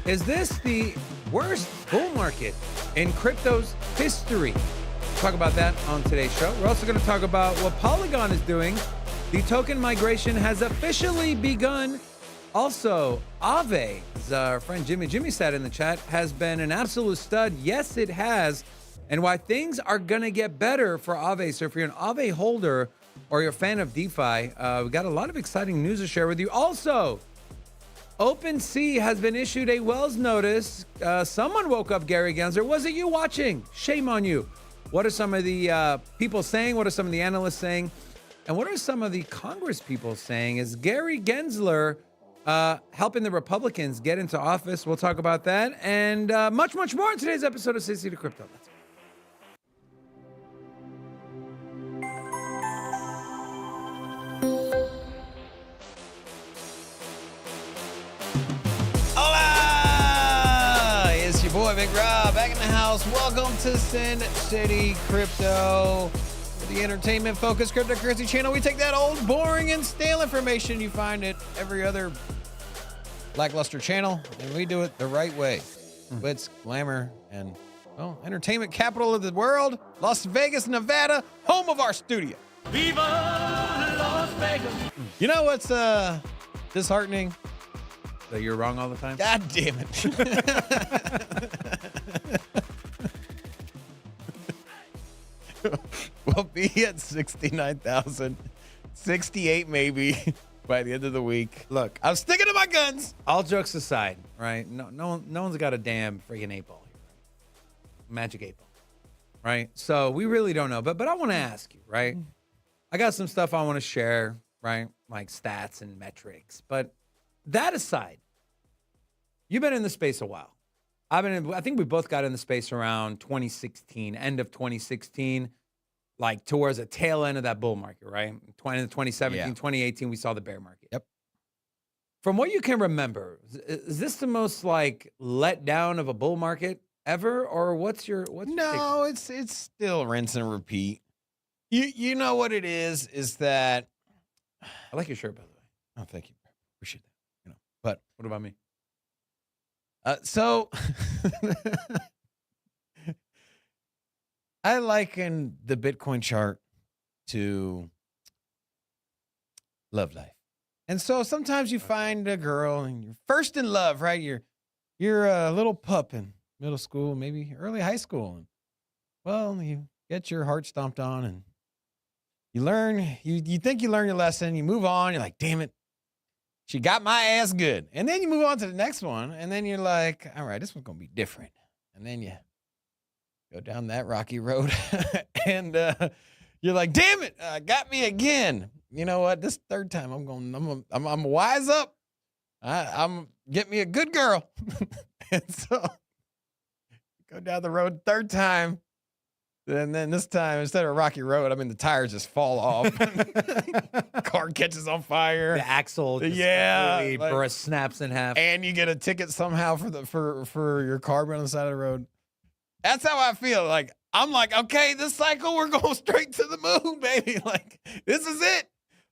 Is this the worst bull market in crypto's history? Talk about that on today's show. We're also going to talk about what Polygon is doing. The token migration has officially begun. Also, Aave, as our friend Jimmy said in the chat, has been an absolute stud. Yes, it has. And why things are going to get better for Aave. So if you're an Aave holder or you're a fan of DeFi, we got a lot of exciting news to share with you. Also, OpenSea has been issued a Wells notice. Someone woke up Gary Gensler. Was it you watching? Shame on you. What are some of the people saying? What are some of the analysts saying? And what are some of the Congress people saying? Is Gary Gensler helping the Republicans get into office? We'll talk about that and much, much more in today's episode of 60 to Crypto. Let's go. Boy, Big Rob, back in the house. Welcome to Sin City Crypto, the entertainment-focused cryptocurrency channel. We take that old, boring, and stale information you find at every other lackluster channel, and we do it the right way. Glitz, glamour, and, well, entertainment capital of the world, Las Vegas, Nevada, home of our studio. Viva Las Vegas! You know what's disheartening? So you're wrong all the time? God damn it. We'll be at 69,000, 68 maybe by the end of the week. Look, I'm sticking to my guns. all jokes aside, right? No one's got a damn freaking 8-ball here, right? Magic 8-ball, right? So we really don't know. But I want to ask you, right? I got some stuff I want to share, right? Like stats and metrics. But that aside, you've been in the space a while. I think we both got in the space around 2016, end of 2016, like towards the tail end of that bull market, right? 2017, Yeah. 2018, we saw the bear market. Yep. From what you can remember, is this the most like let down of a bull market ever? Or what's your take? No, it's still rinse and repeat. You know what it is that, I like your shirt, by the way. oh, thank you. Appreciate that. You know, but What about me? So I liken the Bitcoin chart to love life. And so sometimes you find a girl and you're first in love, right? You're a little pup in middle school, maybe early high school. And well, you get your heart stomped on and you learn, you think you learn your lesson, you move on, you're like, damn it. She got my ass good. And then you move on to the next one. And then you're like, all right, this one's going to be different. And then you go down that rocky road. And you're like, damn it, got me again. You know what? This third time I'm wise up. I'm get me a good girl. And so go down the road third time. And then this time, instead of a rocky road, I mean, the tires just fall off. Car catches on fire. The axle just Yeah, like- snaps in half. And you get a ticket somehow for your car being on the side of the road. That's how I feel. Like, I'm like, okay, this cycle, we're going straight to the moon, baby. Like, this is it.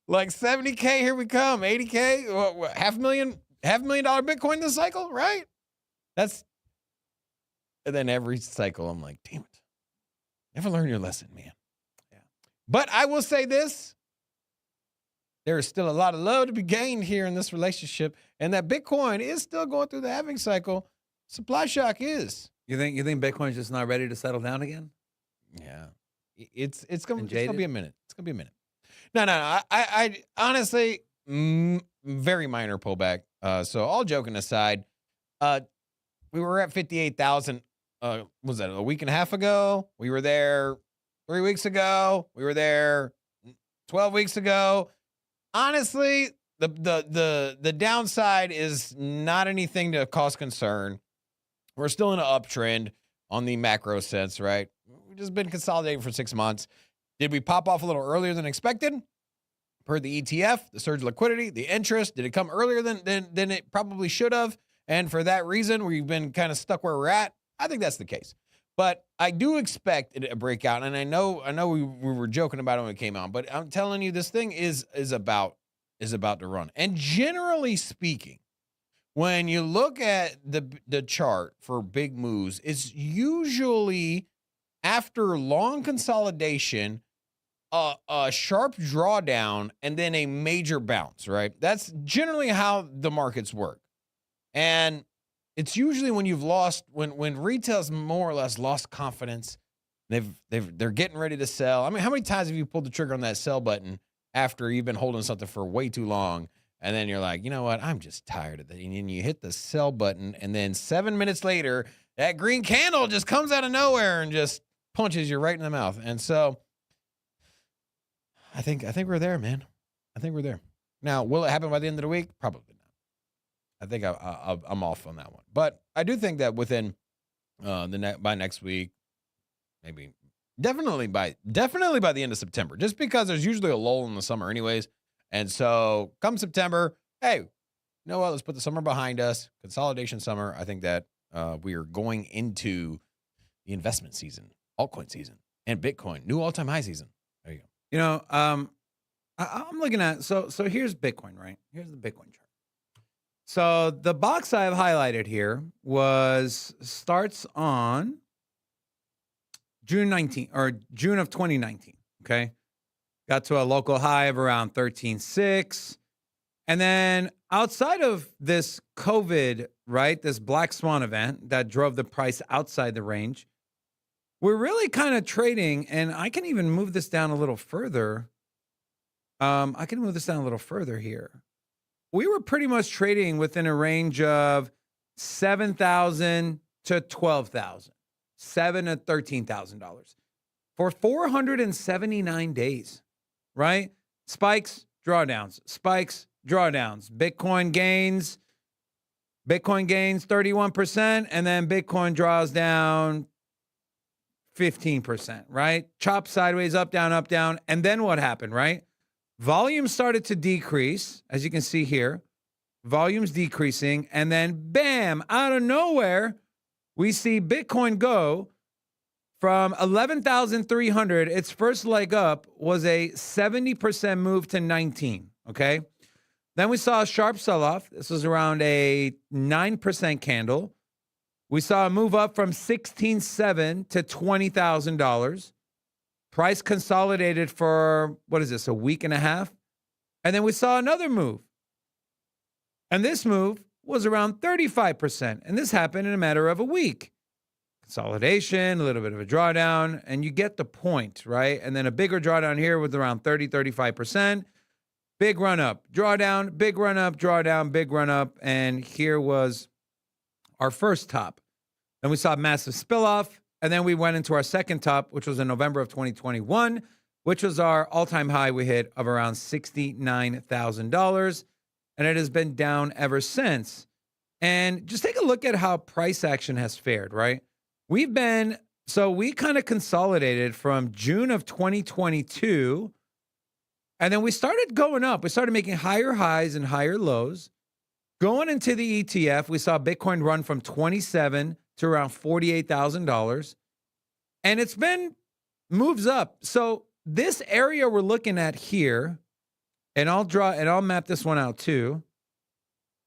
Like 70K, here we come. 80K, what, $500,000 Bitcoin this cycle, right? And then every cycle, I'm like, damn it. Never learn your lesson, man. Yeah. But I will say this. There is still a lot of love to be gained here in this relationship. And that Bitcoin is still going through the halving cycle. Supply shock is. You think Bitcoin's just not ready to settle down again? Yeah. It's gonna jaded? be a minute. It's gonna be a minute. No. I honestly, very minor pullback. So all joking aside, we were at 58,000. Was that a week and a half ago? We were there 3 weeks ago. We were there 12 weeks ago. Honestly, the downside is not anything to cause concern. We're still in an uptrend on the macro sense, right? We've just been consolidating for 6 months. Did we pop off a little earlier than expected? Per the ETF, the surge of liquidity, the interest, did it come earlier than it probably should have? And for that reason, we've been kind of stuck where we're at. I think that's the case. But I do expect it a breakout, and I know we were joking about it when it came out, but I'm telling you, this thing is about to run. And generally speaking, when you look at the chart for big moves, it's usually after long consolidation, a sharp drawdown, and then a major bounce, right? That's generally how the markets work. And it's usually when you've lost, when retail's more or less lost confidence, they're getting ready to sell. I mean, how many times have you pulled the trigger on that sell button after you've been holding something for way too long? And then you're like, you know what? I'm just tired of it. And then you hit the sell button, and then 7 minutes later, that green candle just comes out of nowhere and just punches you right in the mouth. And so I think we're there, man. I think we're there. Now, will it happen by the end of the week? Probably not. I think I'm off on that one. But I do think that within by next week, maybe definitely by the end of September, just because there's usually a lull in the summer anyways. And so come September, hey, you know what? Let's put the summer behind us. Consolidation summer. I think that we are going into the investment season, altcoin season, and Bitcoin, new all-time high season. There you go. You know, I'm looking at, so here's Bitcoin, right? Here's the Bitcoin chart. So the box I have highlighted here starts on June 19th or June of 2019. Okay. Got to a local high of around 13.6. And then outside of this COVID, right, this black swan event that drove the price outside the range, we're really kind of trading, and I can even move this down a little further. I can move this down a little further here. We were pretty much trading within a range of 7,000 to 12,000, $7,000 to $13,000 for 479 days, right? Spikes, drawdowns, spikes, drawdowns. Bitcoin gains 31%, and then Bitcoin draws down 15%, right? Chop sideways, up, down. And then what happened, right? Volume started to decrease, as you can see here. Volume's decreasing. And then, bam, out of nowhere, we see Bitcoin go from 11,300. Its first leg up was a 70% move to 19, okay? Then we saw a sharp sell-off. This was around a 9% candle. We saw a move up from $16,700 to $20,000. Price consolidated for, what is this, a week and a half? And then we saw another move. And this move was around 35%. And this happened in a matter of a week. Consolidation, a little bit of a drawdown, and you get the point, right? And then a bigger drawdown here with around 35%. Big run up, drawdown, big run up, drawdown, big run up. And here was our first top. Then we saw a massive spill off. And then we went into our second top, which was in November of 2021, which was our all-time high we hit of around $69,000. And it has been down ever since. And just take a look at how price action has fared, right? We kind of consolidated from June of 2022. And then we started going up. We started making higher highs and higher lows. Going into the ETF, we saw Bitcoin run from 27 to around $48,000. And it's been moves up. So this area we're looking at here, and I'll map this one out too,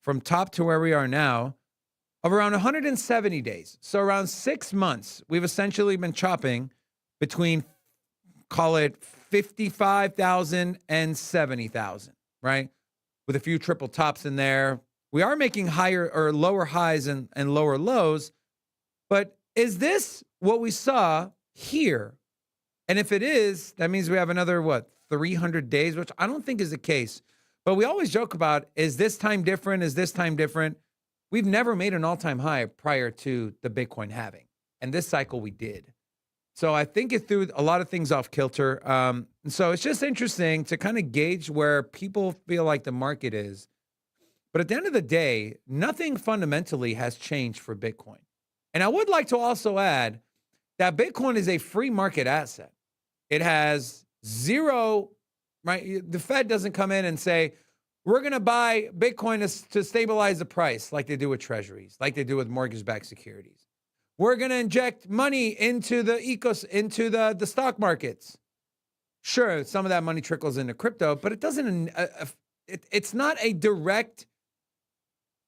from top to where we are now, of around 170 days. So around 6 months, we've essentially been chopping between, call it 55,000 and 70,000, right? With a few triple tops in there. We are making higher or lower highs and lower lows. But is this what we saw here? And if it is, that means we have another, 300 days, which I don't think is the case. But we always joke about, is this time different? Is this time different? We've never made an all-time high prior to the Bitcoin halving. And this cycle we did. So I think it threw a lot of things off kilter. And so it's just interesting to kind of gauge where people feel like the market is. But at the end of the day, nothing fundamentally has changed for Bitcoin. And I would like to also add that Bitcoin is a free market asset. It has zero, right? The Fed doesn't come in and say, we're going to buy Bitcoin to stabilize the price like they do with treasuries, like they do with mortgage-backed securities. We're going to inject money into the stock markets. Sure, some of that money trickles into crypto, but it doesn't. It's not a direct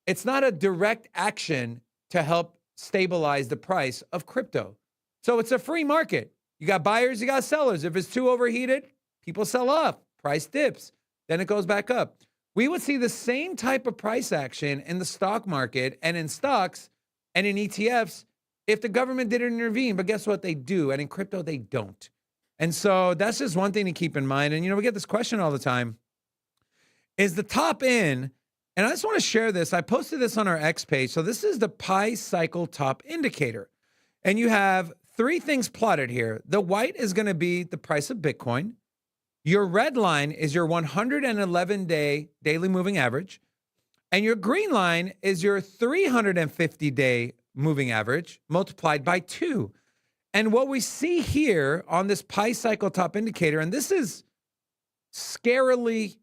It's not a direct action to help stabilize the price of crypto. So it's a free market. You got buyers, you got sellers. If it's too overheated, people sell off, price dips, then it goes back up. We would see the same type of price action in the stock market and in stocks and in ETFs if the government didn't intervene. But guess what? They do. And in crypto, they don't. And so that's just one thing to keep in mind. And, we get this question all the time. Is the top in? And I just want to share this. I posted this on our X page. So this is the Pi Cycle Top Indicator. And you have three things plotted here. The white is going to be the price of Bitcoin. Your red line is your 111-day daily moving average. And your green line is your 350-day moving average multiplied by 2. And what we see here on this Pi Cycle Top Indicator, and this is scarily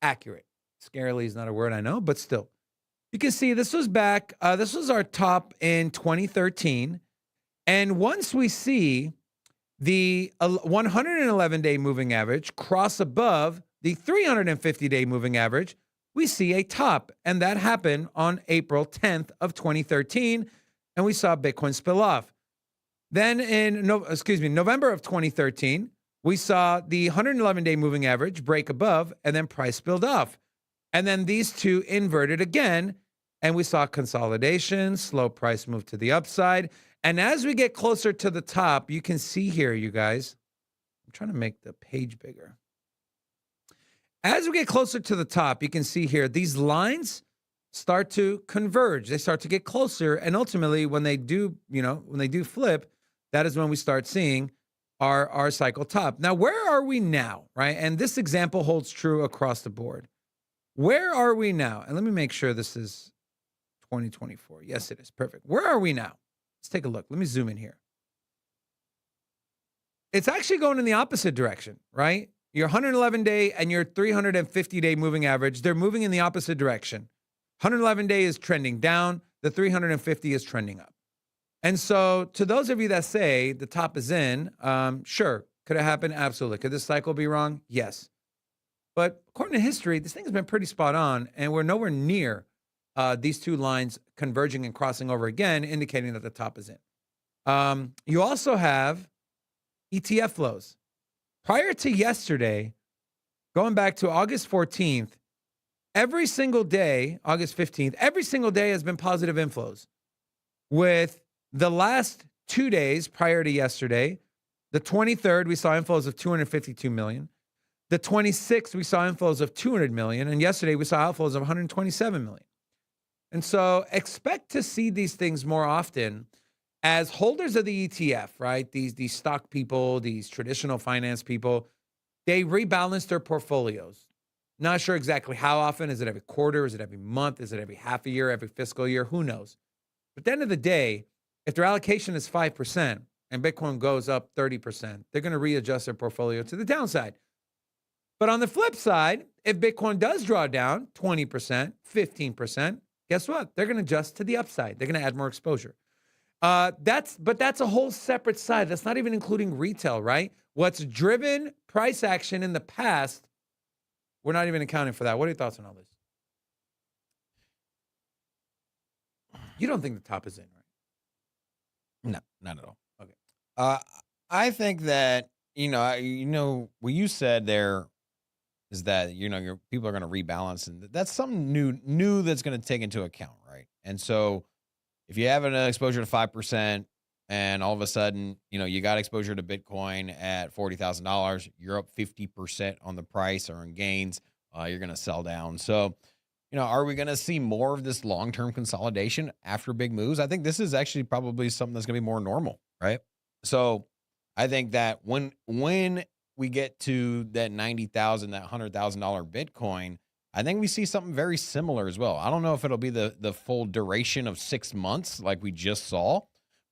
accurate. Scarily is not a word I know, but still. You can see this was back, this was our top in 2013. And once we see the 111-day moving average cross above the 350-day moving average, we see a top. And that happened on April 10th of 2013. And we saw Bitcoin spill off. Then in November of 2013, we saw the 111-day moving average break above, and then price spilled off. And then these two inverted again, and we saw consolidation, slow price move to the upside. And as we get closer to the top, you can see here, you guys, I'm trying to make the page bigger. As we get closer to the top, you can see here, these lines start to converge. They start to get closer. And ultimately, when they do, when they do flip, that is when we start seeing our cycle top. Now, where are we now, right? And this example holds true across the board. Where are we now? And let me make sure this is 2024. Yes, it is. Perfect. Where are we now? Let's take a look. Let me zoom in here. It's actually going in the opposite direction, right? Your 111-day and your 350-day moving average, they're moving in the opposite direction. 111-day is trending down. The 350 is trending up. And so to those of you that say the top is in, sure. Could it happen? Absolutely. Could this cycle be wrong? Yes. But according to history, this thing has been pretty spot on, and we're nowhere near these two lines converging and crossing over again, indicating that the top is in. You also have ETF flows. Prior to yesterday, going back to August 14th, every single day, August 15th, every single day has been positive inflows. With the last 2 days prior to yesterday, the 23rd, we saw inflows of 252 million. The 26th, we saw inflows of 200 million. And yesterday, we saw outflows of 127 million. And so expect to see these things more often as holders of the ETF, right? These stock people, these traditional finance people, they rebalance their portfolios. Not sure exactly how often. Is it every quarter? Is it every month? Is it every half a year, every fiscal year? Who knows? But at the end of the day, if their allocation is 5% and Bitcoin goes up 30%, they're going to readjust their portfolio to the downside. But on the flip side, if Bitcoin does draw down 20%, 15%, guess what? They're going to adjust to the upside. They're going to add more exposure. That's a whole separate side. That's not even including retail, right? What's driven price action in the past, we're not even accounting for that. What are your thoughts on all this? You don't think the top is in, right? No, not at all. Okay. I think that, what you said there is that, your people are going to rebalance, and that's something new that's going to take into account, right? And so if you have an exposure to 5% and all of a sudden, you got exposure to Bitcoin at $40,000, you're up 50% on the price or in gains, you're going to sell down. So, are we going to see more of this long-term consolidation after big moves? I think this is actually probably something that's going to be more normal, right? So I think that when we get to that $90,000, that $100,000 Bitcoin, I think we see something very similar as well. I don't know if it'll be the full duration of 6 months like we just saw,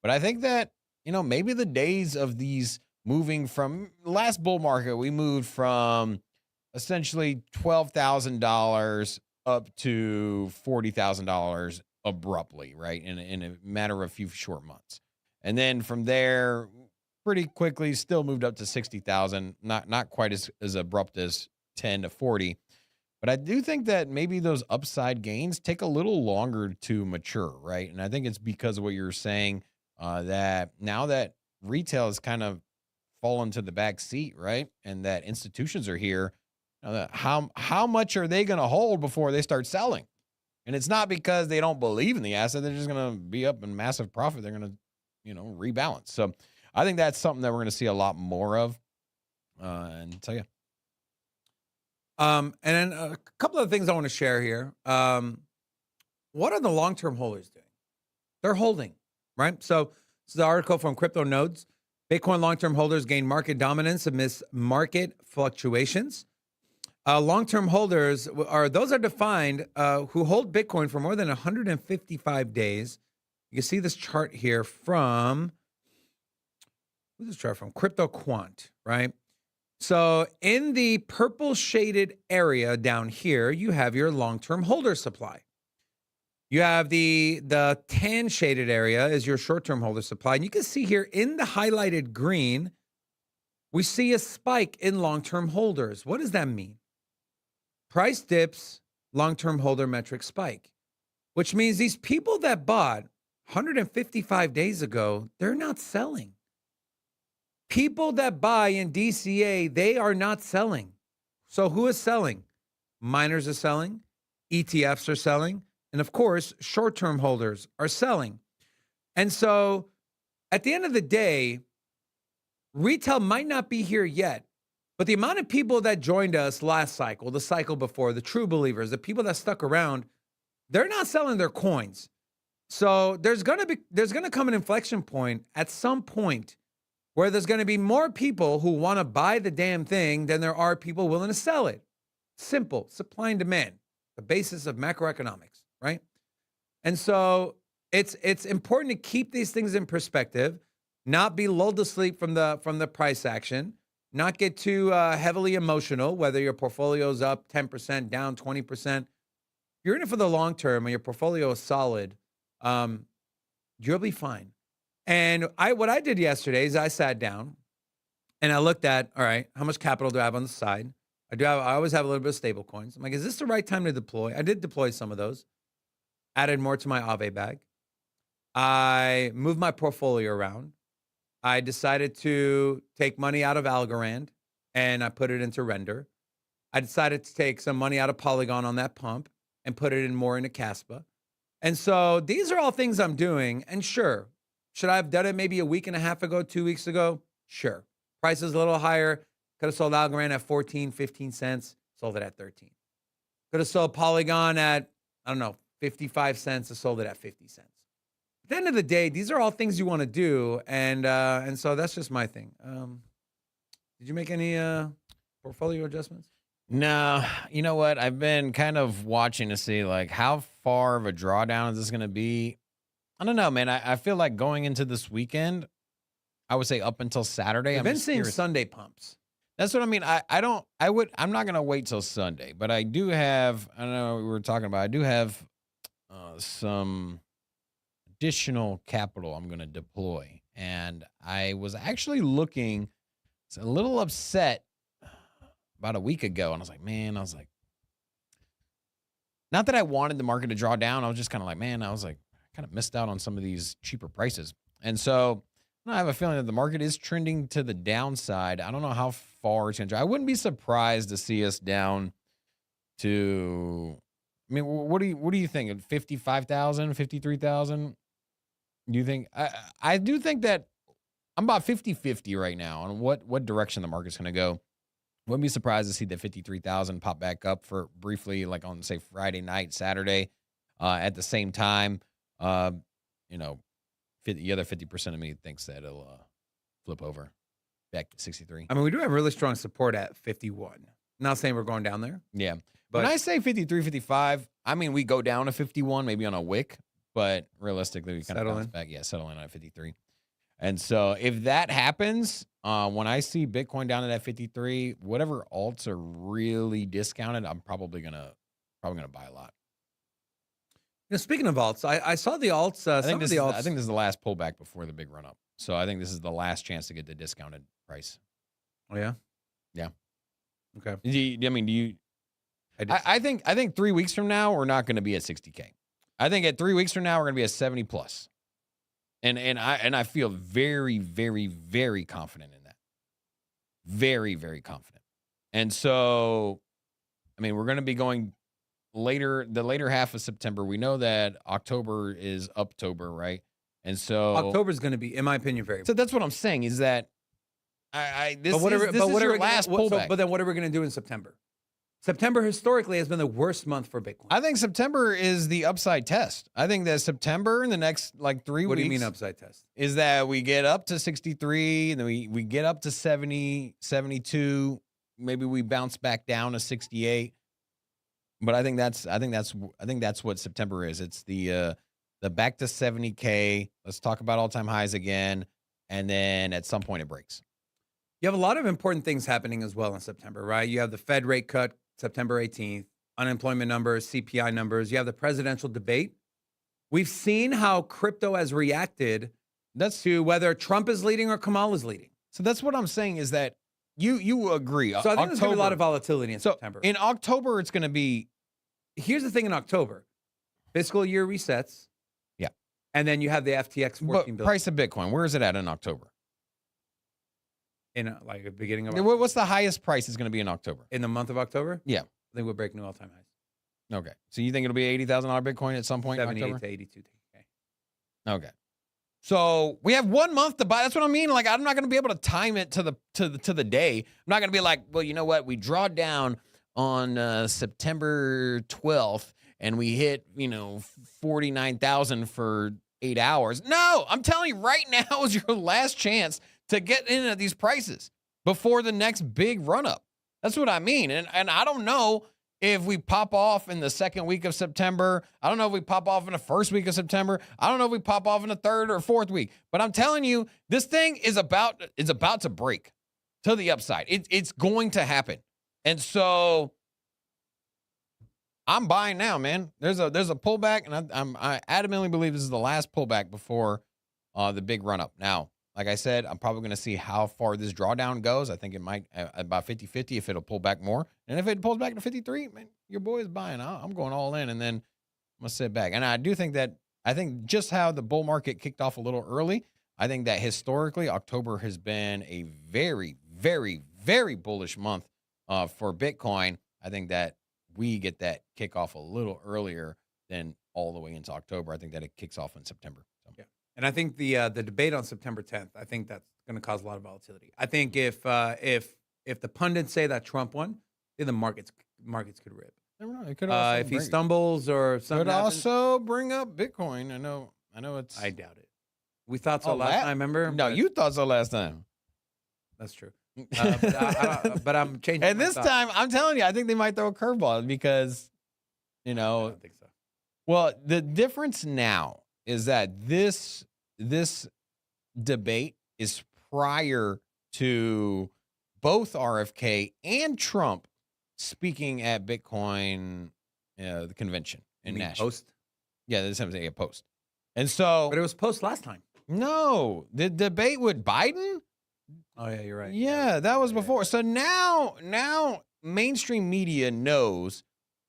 but I think that, maybe the days of these moving from last bull market, we moved from essentially $12,000 up to $40,000 abruptly, right? In a matter of a few short months. And then from there, pretty quickly still moved up to 60,000, not quite as abrupt as 10 to 40. But I do think that maybe those upside gains take a little longer to mature, right? And I think it's because of what you're saying, that now that retail has kind of fallen to the back seat, right? And that institutions are here, how much are they going to hold before they start selling? And it's not because they don't believe in the asset; they're just going to be up in massive profit. They're going to, rebalance. So I think that's something that we're going to see a lot more of. And so yeah. And then a couple of things I want to share here. What are the long-term holders doing? They're holding, right? So this is the article from Crypto Nodes. Bitcoin long-term holders gain market dominance amidst market fluctuations. Long-term holders are defined who hold Bitcoin for more than 155 days. You can see this chart here from Crypto Quant, right? So in the purple shaded area down here, you have your long-term holder supply. You have the tan shaded area is your short-term holder supply. And you can see here in the highlighted green, we see a spike in long-term holders. What does that mean? Price dips, long-term holder metric spike, which means these people that bought 155 days ago, they're not selling. People that buy in DCA, they are not selling. So who is selling? Miners are selling, ETFs are selling, and of course, short-term holders are selling. And so at the end of the day, retail might not be here yet, but the amount of people that joined us last cycle, the cycle before, the true believers, the people that stuck around, they're not selling their coins. So there's going to come an inflection point at some point where there's going to be more people who want to buy the damn thing than there are people willing to sell it. Simple, supply and demand, the basis of macroeconomics, right? And so it's important to keep these things in perspective, not be lulled to sleep from the price action, not get too heavily emotional, whether your portfolio is up 10%, down 20%. If you're in it for the long term and your portfolio is solid, you'll be fine. And what I did yesterday is I sat down and I looked at, all right, how much capital do I have on the side? I always have a little bit of stable coins. I'm like, is this the right time to deploy? I did deploy some of those, added more to my Aave bag. I moved my portfolio around. I decided to take money out of Algorand and I put it into Render. I decided to take some money out of Polygon on that pump and put it in more into Caspa. And so these are all things I'm doing. And sure, should I have done it maybe a week and a half ago, 2 weeks ago? Sure. Price is a little higher. Could have sold Algorand at 14, 15 cents. Sold it at 13. Could have sold Polygon at, 55 cents. I sold it at 50 cents. At the end of the day, these are all things you want to do. And so that's just my thing. Did you make any portfolio adjustments? No, you know what? I've been kind of watching to see like how far of a drawdown is this going to be. I don't know, man. I feel like going into this weekend, I would say up until Saturday. I've I'm been just seeing curious. Sunday pumps. That's what I mean. I'm not going to wait till Sunday, but I do have, I don't know what we were talking about. I do have some additional capital I'm going to deploy. And I was actually looking, a little upset about a week ago. And I was like, not that I wanted the market to draw down. I was just kind of like, I kind of missed out on some of these cheaper prices. And so I have a feeling that the market is trending to the downside. I don't know how far it's going to draw. I wouldn't be surprised to see us down to, what do you think? 55,000, 53,000? Do you think? I do think that I'm about 50-50 right now on what direction the market's going to go. Wouldn't be surprised to see the 53,000 pop back up for briefly, like on, say, Friday night, Saturday, at the same time. The other 50% of me thinks that it'll flip over back to 63. We do have really strong support at 51. Not saying we're going down there. Yeah. But when I say 53, 55, we go down to 51, maybe on a wick, but realistically, we kind of bounce back. Yeah, settle in at 53. And so if that happens, when I see Bitcoin down to that 53, whatever alts are really discounted, I'm probably gonna buy a lot. Speaking of alts, I saw the alts. I think this is the last pullback before the big run up. So I think this is the last chance to get the discounted price. Oh yeah, yeah. Okay. Do you? I think 3 weeks from now we're not going to be at 60K. I think at 3 weeks from now we're going to be at 70 plus, and I feel very, very, very confident in that. Very, very confident. And so, I mean, we're going to be going the later half of September. We know that October is Uptober, right? And so October is going to be, in my opinion, very. So that's what I'm saying is that this is your last pullback. But then what are we going to do in September? September historically has been the worst month for Bitcoin. I think September is the upside test. I think that September in the next like 3 weeks. What do you mean upside test? Is that we get up to 63 and then we get up to 70, 72. Maybe we bounce back down to 68. But I think that's what September is. It's the back to 70K. Let's talk about all-time highs again, and then at some point it breaks. You have a lot of important things happening as well in September, right? You have the Fed rate cut September 18th, unemployment numbers, CPI numbers. You have the presidential debate. We've seen how crypto has reacted to whether Trump is leading or Kamala is leading. So that's what I'm saying is that you agree. So I think there's going to be a lot of volatility in September. In October, it's going to be. Here's the thing in October. Fiscal year resets. Yeah. And then you have the FTX 14 billion. Price of Bitcoin, where is it at in October? In like the beginning of October. What's the highest price is going to be in October? In the month of October? Yeah. I think we'll break new all-time highs. Okay. So you think it'll be $80,000 Bitcoin at some point in 78 October? to 82. Okay. So we have 1 month to buy. That's what I mean. Like, I'm not going to be able to time it to the day. I'm not going to be like, well, you know what? We draw down on September 12th and we hit, 49,000 for 8 hours. No, I'm telling you right now is your last chance to get in at these prices before the next big run up. That's what I mean. And I don't know if we pop off in the second week of September. I don't know if we pop off in the first week of September. I don't know if we pop off in the third or fourth week. But I'm telling you, this thing is about to break to the upside. It's going to happen. And so I'm buying now, man. There's a pullback, and I adamantly believe this is the last pullback before the big run up. Now, like I said, I'm probably going to see how far this drawdown goes. I think it might about 50-50 if it'll pull back more. And if it pulls back to 53, man, your boy is buying. I'm going all in, and then I'm going to sit back. And I do think just how the bull market kicked off a little early, I think that historically October has been a very, very, very bullish month for Bitcoin. I think that we get that kickoff a little earlier than all the way into October. I think that it kicks off in September. So. Yeah. And I think the debate on September 10th, I think that's going to cause a lot of volatility. I think if the pundits say that Trump won, then the markets could rip. Never know. It could also if he stumbles or something could happens, also bring up Bitcoin. I know it's. I doubt it. We thought so last time, remember? No, you thought so last time. That's true. But I'm changing. And this time, I'm telling you, I think they might throw a curveball because, I don't think so. Well, the difference now is that this debate is prior to both RFK and Trump speaking at Bitcoin, the convention in Nashville. Post? Yeah, this is a post. And so, But it was post last time. No, the debate with Biden. Oh yeah, you're right. Yeah, that was before. So now mainstream media knows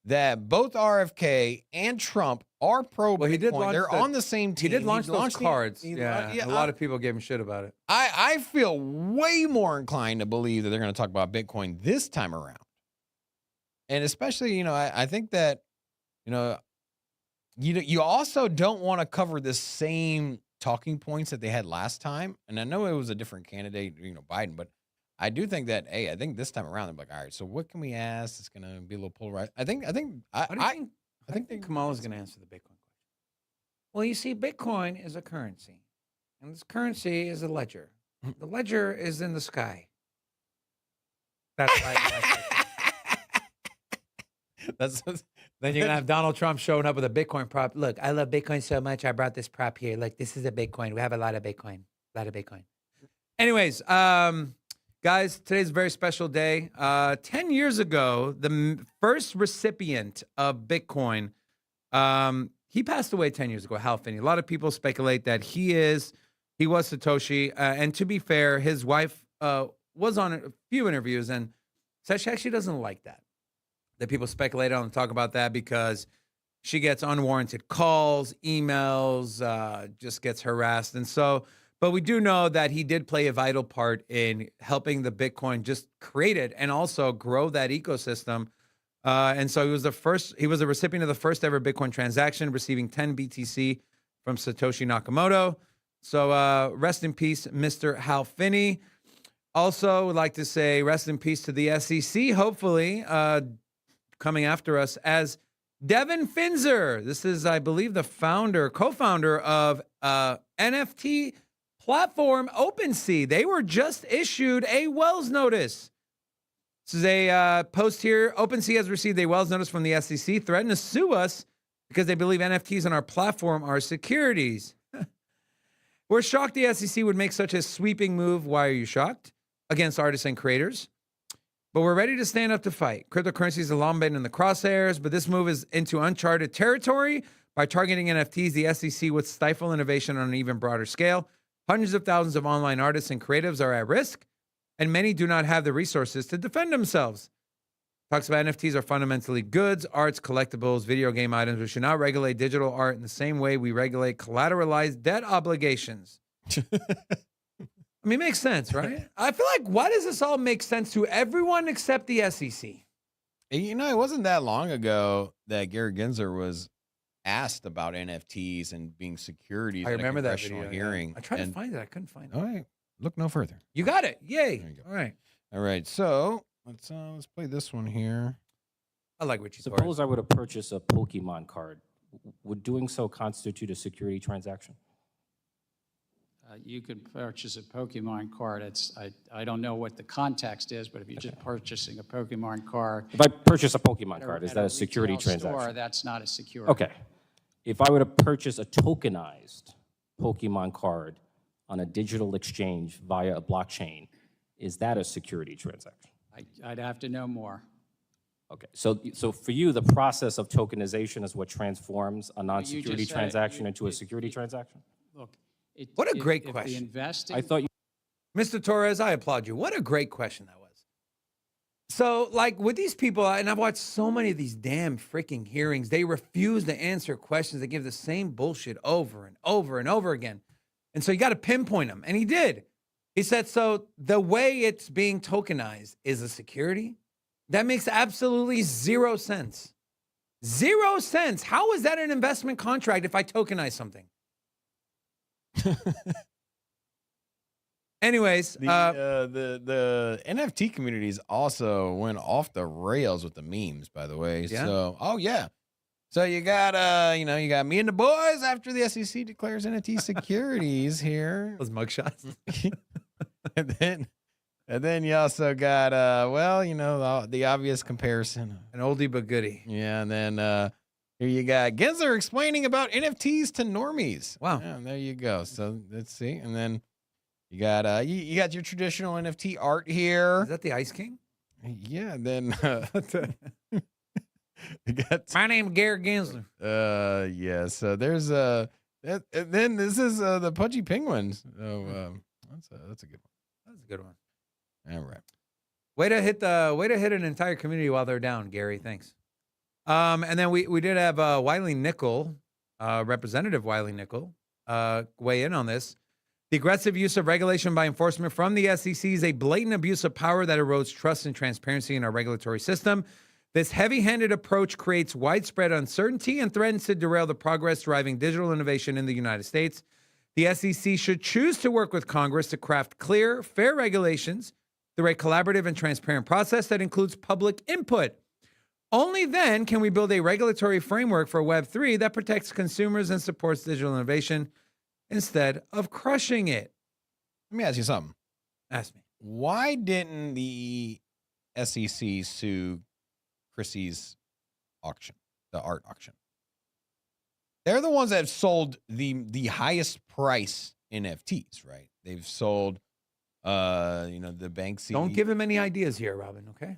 that both RFK and Trump are pro Bitcoin. He did launch They're on the same team. He did launch those cards. A lot of people gave him shit about it. I feel way more inclined to believe that they're going to talk about Bitcoin this time around. And especially, I think that, you also don't want to cover the same talking points that they had last time. And I know it was a different candidate, Biden, but I do think that, I think this time around, they're like, all right, so what can we ask? It's going to be a little polarized. I think Kamala's going to answer the Bitcoin question. Well, you see, Bitcoin is a currency, and this currency is a ledger. The ledger is in the sky. That's right. Then you're going to have Donald Trump showing up with a Bitcoin prop. Look, I love Bitcoin so much, I brought this prop here. Look, this is a Bitcoin. We have a lot of Bitcoin. Anyways, guys, today's a very special day. 10 years ago, the first recipient of Bitcoin, he passed away 10 years ago, Hal Finney. A lot of people speculate that he was Satoshi. And to be fair, his wife was on a few interviews and said she actually doesn't like that that people speculate on and talk about that because she gets unwarranted calls, emails, just gets harassed. And so, but we do know that he did play a vital part in helping the Bitcoin just create it and also grow that ecosystem. And so he was the recipient of the first ever Bitcoin transaction, receiving 10 BTC from Satoshi Nakamoto. So rest in peace, Mr. Hal Finney. Also, would like to say rest in peace to the SEC, hopefully, coming after us as Devin Finzer. This is, I believe, the co-founder of NFT platform OpenSea. They were just issued a Wells notice. This is a post here. OpenSea has received a Wells notice from the SEC threatening to sue us because they believe NFTs on our platform are securities. We're shocked the SEC would make such a sweeping move. Why are you shocked? Against artists and creators. But we're ready to stand up to fight. Cryptocurrencies have long been in the crosshairs, but this move is into uncharted territory. By targeting NFTs, the SEC would stifle innovation on an even broader scale. Hundreds of thousands of online artists and creatives are at risk, and many do not have the resources to defend themselves. Talks about NFTs are fundamentally goods, arts, collectibles, video game items. We should not regulate digital art in the same way we regulate collateralized debt obligations. I mean, it makes sense, right? I feel like, why does this all make sense to everyone except the SEC? You know, it wasn't that long ago that Gary Gensler was asked about NFTs and being securities. I remember that video video. hearing. I tried to find it. I couldn't find it. All right, look no further. You got it. Yay. There you go. All right. All right, so let's play this one here. I like what you said. Suppose I were to purchase a Pokemon card. Would doing so constitute a security transaction? You could purchase a Pokemon card. I don't know what the context is, but if you're just purchasing a Pokemon card. If I purchase a Pokemon at card, is at that a security retail store, transaction? that's not a security. Okay. If I were to purchase a tokenized Pokemon card on a digital exchange via a blockchain, is that a security transaction? I'd have to know more. Okay. So for you, the process of tokenization is what transforms a non-security said it. transaction into a security transaction? Look. What a great if question. The investing, I thought you. Mr. Torres, I applaud you. What a great question that was. So, like, with these people, and I've watched so many of these damn freaking hearings, they refuse to answer questions. They give the same bullshit over and over and over again. And so you got to pinpoint them. And he did. He said, so the way it's being tokenized is a security? That makes absolutely 0 sense. 0 cents. How is that an investment contract if I tokenize something? Anyways, The NFT communities also went off the rails with the memes, by the way. Yeah? So, So you got you got me and the boys after the SEC declares NFT securities here. those mugshots. and then you also got the obvious comparison. An oldie but goodie. Yeah, and then here you got Gensler explaining about NFTs to normies. Wow. Yeah, there you go. So let's see. And then you got you got your traditional NFT art here. Is that the Ice King? Yeah, and then you got My name is Gary Gensler. yeah, so there's and then this is the Pudgy Penguins. So that's a good one. That's a good one. All right. Way to hit an entire community while they're down, Gary. Thanks. And then we did have Wiley Nickel, Representative Wiley Nickel, weigh in on this. The aggressive use of regulation by enforcement from the SEC is a blatant abuse of power that erodes trust and transparency in our regulatory system. This heavy-handed approach creates widespread uncertainty and threatens to derail the progress driving digital innovation in the United States. The SEC should choose to work with Congress to craft clear, fair regulations through a collaborative and transparent process that includes public input. Only then can we build a regulatory framework for Web3 that protects consumers and supports digital innovation instead of crushing it. Let me ask you something. Ask me. Why didn't the SEC sue Chrissy's auction, the art auction? They're the ones that have sold the highest price NFTs, right? They've sold the Banksy. Don't give him any ideas here, Robin, okay?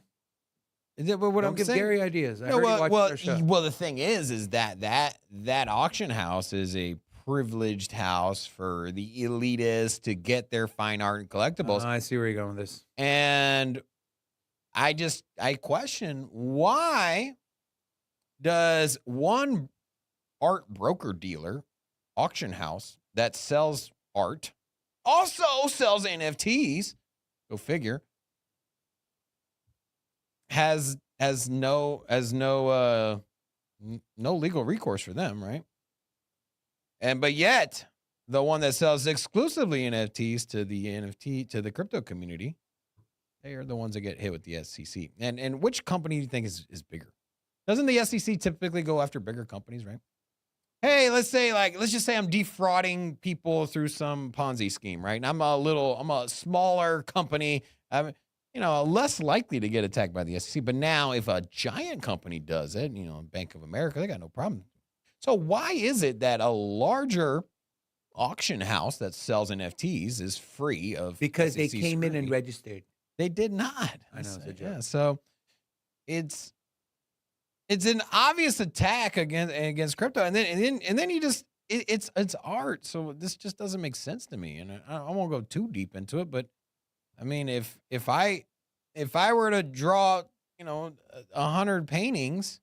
Is that what Don't I'm give saying? Gary ideas. I No, heard he watched their show. well, the thing is that auction house is a privileged house for the elitists to get their fine art and collectibles. I see where you're going with this. And I question, why does one art broker dealer auction house that sells art also sells NFTs, go figure, has no legal recourse for them, right? But yet the one that sells exclusively NFTs to the crypto community, they are the ones that get hit with the SEC. And which company do you think is bigger? Doesn't the SEC typically go after bigger companies, right? Hey, let's just say I'm defrauding people through some Ponzi scheme, right? And I'm a smaller company. I'm, less likely to get attacked by the SEC. But now if a giant company does it, Bank of America, they got no problem. So why is it that a larger auction house that sells NFTs is free of Because they SEC came in and scrutiny? registered. They did not. I know, it's a joke. Yeah, so it's an obvious attack against crypto, and then you just it's art. So this just doesn't make sense to me, and I won't go too deep into it. But I mean, if I were to draw 100 paintings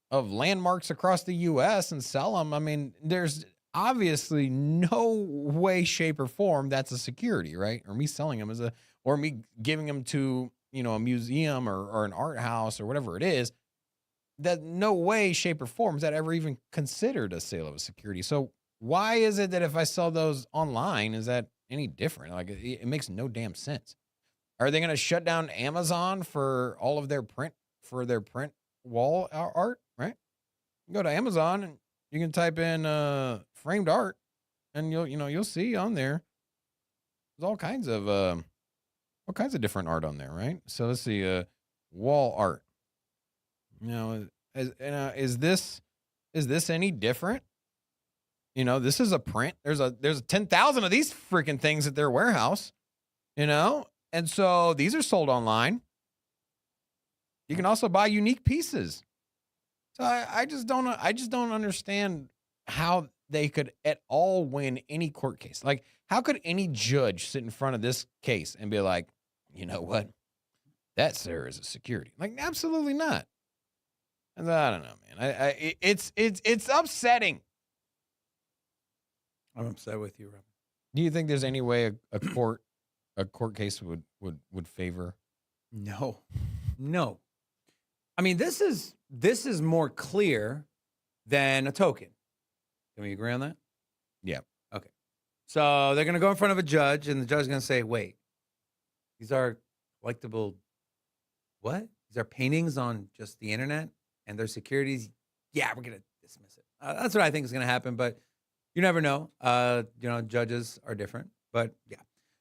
of landmarks across the U.S. and sell them, I mean, there's obviously no way, shape, or form that's a security, right? Or me selling them or me giving them to a museum or an art house or whatever it is. That no way, shape, or form is that ever even considered a sale of a security. So why is it that if I sell those online, is that any different? Like it makes no damn sense. Are they going to shut down Amazon for all of their print wall art? Right? You go to Amazon and you can type in framed art, and you'll see on there there's all kinds of different art on there, right? So let's see, wall art. Is this any different? This is a print. There's 10,000 of these freaking things at their warehouse, and so these are sold online. You can also buy unique pieces. So I just don't understand how they could at all win any court case. Like, how could any judge sit in front of this case and be like, you know what, that, sir, is a security? Like, absolutely not. I don't know, man. It's upsetting. I'm upset with you, Robin. Do you think there's any way a court case would favor? No. I mean, this is more clear than a token. Can we agree on that? Yeah. Okay. So they're going to go in front of a judge, and the judge is going to say, wait, these are collectible, what? These are paintings on just the internet, and they're securities? Yeah, we're going to dismiss it. That's what I think is going to happen, but you never know. Judges are different, but yeah.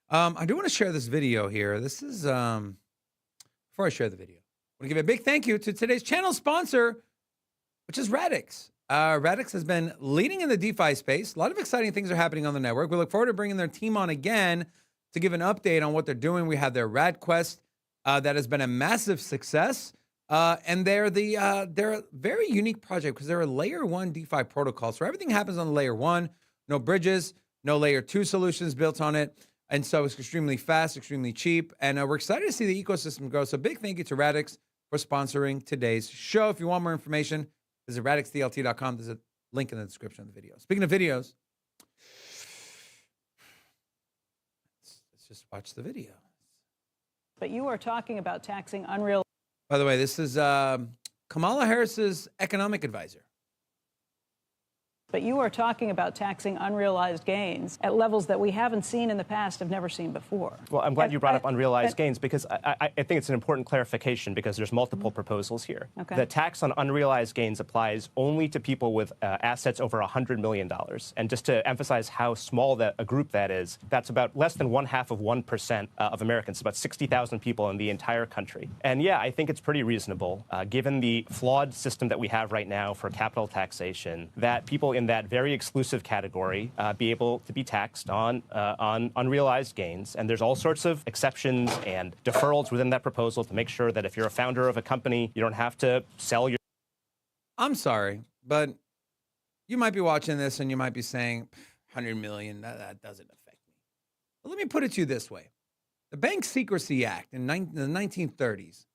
I do want to share this video here. This is, before I share the video, I want to give a big thank you to today's channel sponsor, which is Radix. Radix has been leading in the DeFi space. A lot of exciting things are happening on the network. We look forward to bringing their team on again to give an update on what they're doing. We have their RadQuest that has been a massive success. And they're a very unique project because they're a layer 1 DeFi protocol. So everything happens on layer 1, no bridges, no layer 2 solutions built on it. And so it's extremely fast, extremely cheap. And we're excited to see the ecosystem grow. So big thank you to Radix for sponsoring today's show. If you want more information, visit radixdlt.com. There's a link in the description of the video. Speaking of videos, let's just watch the video. But you are talking about taxing unreal. By the way, this is Kamala Harris's economic advisor. But you are talking about taxing unrealized gains at levels that we haven't seen in the past, have never seen before. Well, I'm glad you brought up unrealized gains because I think it's an important clarification because there's multiple proposals here. Okay. The tax on unrealized gains applies only to people with assets over $100 million. And just to emphasize how small a group that is, that's about less than 1/2% of Americans, about 60,000 people in the entire country. And yeah, I think it's pretty reasonable, given the flawed system that we have right now for capital taxation, that people in that very exclusive category be able to be taxed on unrealized gains. And there's all sorts of exceptions and deferrals within that proposal to make sure that if you're a founder of a company, you don't have to sell your... I'm sorry, but you might be watching this and you might be saying, 100 million, that doesn't affect me. But let me put it to you this way. the Bank Secrecy Act in the 1930s,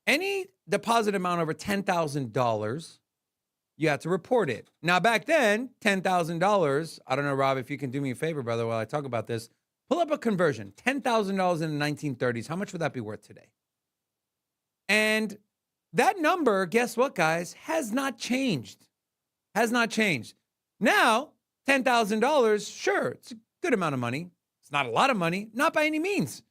any deposit amount over $10,000, you had to report it. Now, back then, $10,000, I don't know, Rob, if you can do me a favor, brother, while I talk about this, pull up a conversion. $10,000 in the 1930s, how much would that be worth today? And that number, guess what, guys, has not changed. Has not changed. Now, $10,000, sure, it's a good amount of money. It's not a lot of money, not by any means.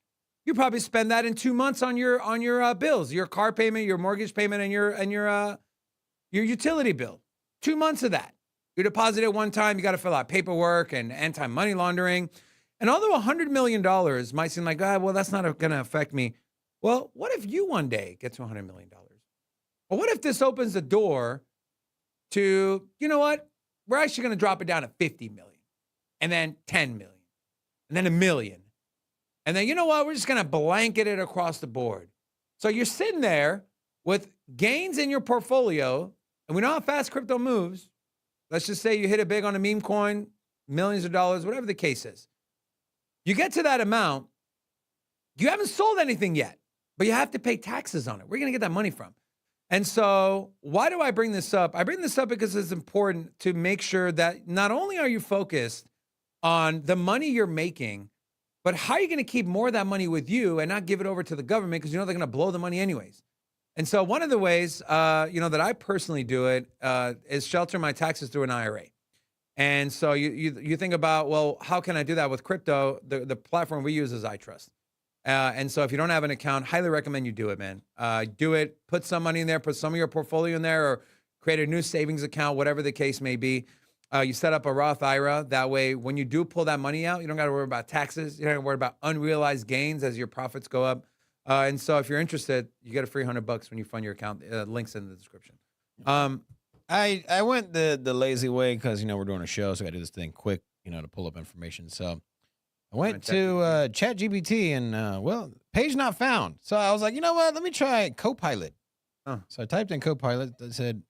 You probably spend that in 2 months on your bills, your car payment, your mortgage payment, and your utility bill. 2 months of that. You deposit it one time, you got to fill out paperwork and anti-money laundering. And although $100 million might seem like, well, that's not going to affect me. Well, what if you one day get to $100 million? Or what if this opens the door to, you know what? We're actually going to drop it down to 50 million, and then 10 million, and then 1 million. And then, you know what? We're just going to blanket it across the board. So you're sitting there with gains in your portfolio, and we know how fast crypto moves. Let's just say you hit it big on a meme coin, millions of dollars, whatever the case is. You get to that amount, you haven't sold anything yet, but you have to pay taxes on it. Where are you going to get that money from? And so why do I bring this up? I bring this up because it's important to make sure that not only are you focused on the money you're making, but how are you going to keep more of that money with you and not give it over to the government because you know they're going to blow the money anyways. And so one of the ways, that I personally do it is shelter my taxes through an IRA. And so you think about, well, how can I do that with crypto? The platform we use is iTrust. And so if you don't have an account, highly recommend you do it, man. Do it. Put some money in there. Put some of your portfolio in there, or create a new savings account, whatever the case may be. You set up a Roth IRA. That way, when you do pull that money out, you don't got to worry about taxes. You don't got to worry about unrealized gains as your profits go up. And so if you're interested, you get a free $100 when you fund your account. Links in the description. I went the lazy way because, we're doing a show, so I got to do this thing quick, to pull up information. So I went to ChatGPT and, page not found. So I was like, you know what? Let me try Copilot. Huh. So I typed in Copilot. That said,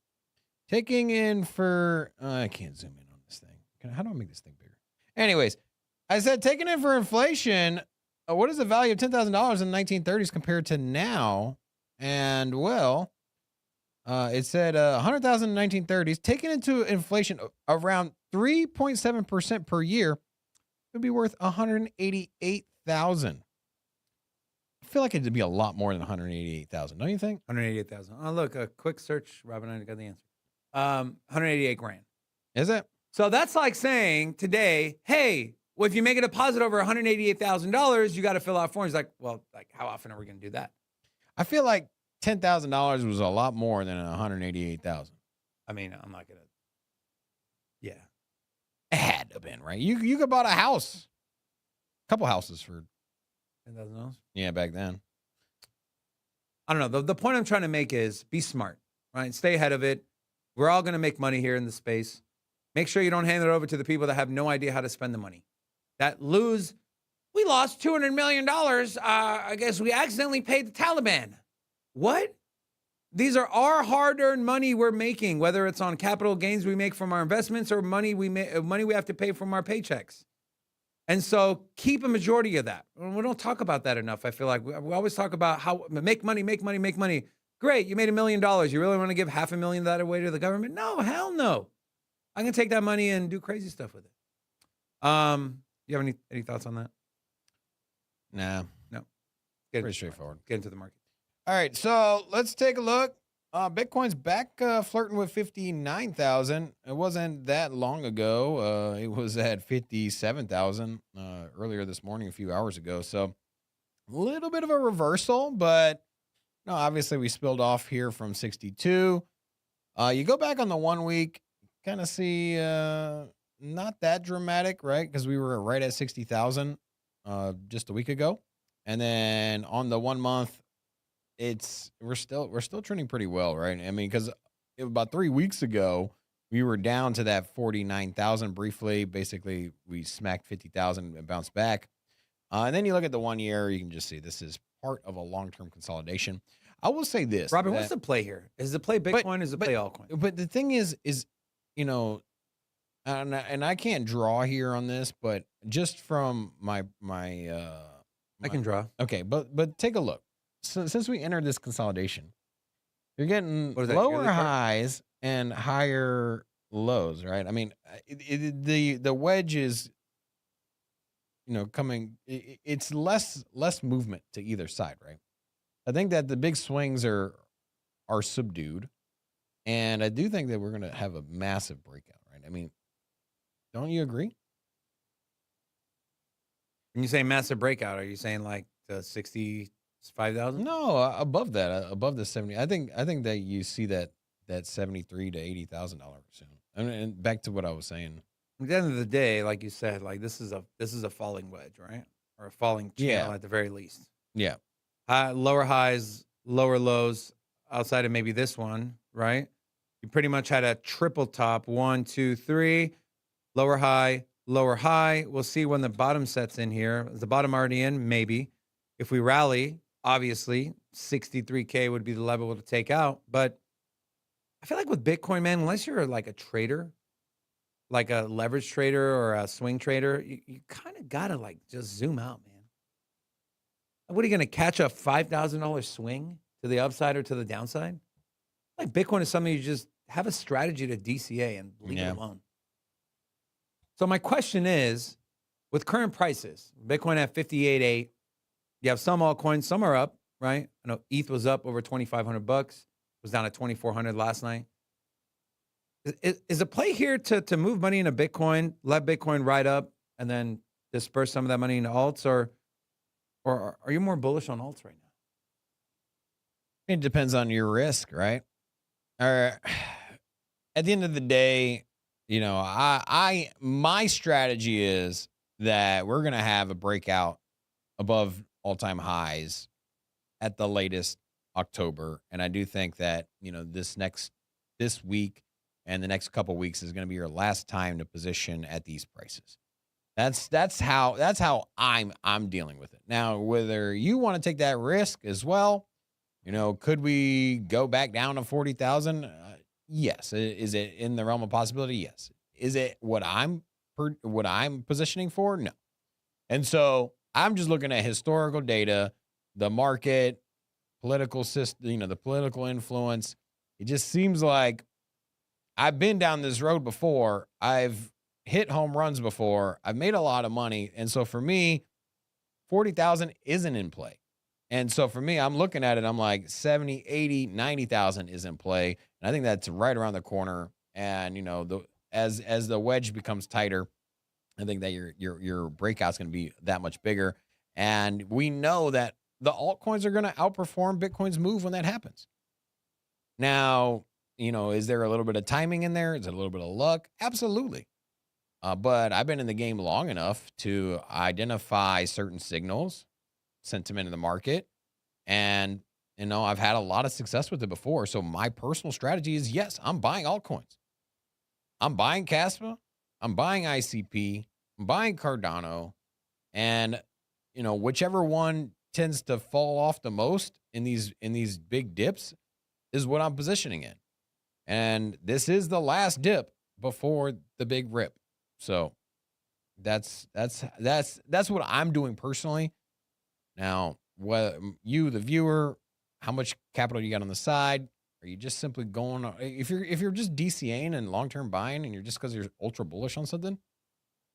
taking in for, I can't zoom in on this thing. How do I make this thing bigger? Anyways, I said, taking in for inflation, what is the value of $10,000 in the 1930s compared to now? And, it said 100,000 in the 1930s, taken into inflation around 3.7% per year, it would be worth 188,000. I feel like it'd be a lot more than 188,000, don't you think? 188,000. Oh, look, a quick search, Robin, I got the answer. 188 grand. Is it? So that's like saying today, hey, well, if you make a deposit over $188,000, you got to fill out forms. Like, well, how often are we going to do that? I feel like $10,000 was a lot more than 188,000. I mean, I'm not going to. Yeah. It had to have been, right? You could bought a house, a couple houses for $10,000. Yeah, back then. I don't know. The point I'm trying to make is be smart, right? Stay ahead of it. We're all going to make money here in the space. Make sure you don't hand it over to the people that have no idea how to spend the money. We lost $200 million. I guess we accidentally paid the Taliban. What? These are our hard-earned money we're making, whether it's on capital gains we make from our investments or money we have to pay from our paychecks. And so keep a majority of that. We don't talk about that enough. I feel like we always talk about how make money. Great, you made $1 million. You really want to give $500,000 of that away to the government? No, hell no. I'm going to take that money and do crazy stuff with it. You have any thoughts on that? Nah. No. Pretty straightforward. Get into the market. All right, so let's take a look. Bitcoin's back flirting with 59,000. It wasn't that long ago. It was at 57,000 earlier this morning, a few hours ago. So a little bit of a reversal, but no, obviously we spilled off here from 62. You go back on the 1 week, kind of see not that dramatic, right? Because we were right at 60,000 just a week ago. And then on the 1 month, we're still trending pretty well, right? I mean, because about 3 weeks ago, we were down to that 49,000 briefly. Basically, we smacked 50,000 and bounced back. And then you look at the 1 year, you can just see this is part of a long-term consolidation. I will say this, Robin, what's the play here? Is the play Bitcoin? Is the play altcoin? But the thing is, and I can't draw here on this, but just from my I can draw. Okay, but take a look. So, since we entered this consolidation, you're getting What is that, lower yearly chart? highs and higher lows, right? I mean, the wedge is, coming. It's less movement to either side, right? I think that the big swings are subdued, and I do think that we're going to have a massive breakout, right? I mean, don't you agree? When you say massive breakout, are you saying like the 65,000? No, above that, above the 70. I think that you see that $73,000 to $80,000 soon. And back to what I was saying. At the end of the day, like you said, like this is a falling wedge, right? Or a falling channel Yeah. at the very least. Yeah. Lower highs, lower lows, outside of maybe this one, right? You pretty much had a triple top. 1, 2, 3, lower high, lower high. We'll see when the bottom sets in here. Is the bottom already in? Maybe. If we rally, obviously, 63K would be the level to take out. But I feel like with Bitcoin, man, unless you're like a trader, like a leverage trader or a swing trader, you kind of got to like just zoom out, man. What are you going to catch a $5,000 swing to the upside or to the downside? Like Bitcoin is something you just have a strategy to DCA and leave Yeah. it alone. So my question is, with current prices, Bitcoin at 58.8, you have some altcoins, some are up, right? I know ETH was up over $2,500, was down at 2,400 last night. Is a play here to move money into Bitcoin, let Bitcoin ride up, and then disperse some of that money into alts, or are you more bullish on alts right now? It depends on your risk, right? Or at the end of the day, my strategy is that we're going to have a breakout above all-time highs at the latest October. And I do think that, this week and the next couple weeks is going to be your last time to position at these prices. That's how I'm dealing with it. Now, whether you want to take that risk as well, could we go back down to 40,000? Yes. Is it in the realm of possibility? Yes. Is it what I'm positioning for? No. And so I'm just looking at historical data, the market, political system, the political influence. It just seems like I've been down this road before. I've hit home runs before. I've made a lot of money. And so for me, 40,000 isn't in play. And so for me, I'm looking at it, I'm like 70, 80, 90,000 is in play. And I think that's right around the corner. And, as the wedge becomes tighter, I think that your breakout's going to be that much bigger. And we know that the altcoins are going to outperform Bitcoin's move when that happens. Now, is there a little bit of timing in there? Is it a little bit of luck? Absolutely. But I've been in the game long enough to identify certain signals, sentiment in the market, and I've had a lot of success with it before. So my personal strategy is, yes, I'm buying altcoins. I'm buying Caspa, I'm buying ICP, I'm buying Cardano, and whichever one tends to fall off the most in these big dips is what I'm positioning in. And this is the last dip before the big rip. So that's what I'm doing personally. Now, what you, the viewer, how much capital you got on the side? Are you just simply going? If you're just DCAing and long-term buying, and you're just because you're ultra bullish on something,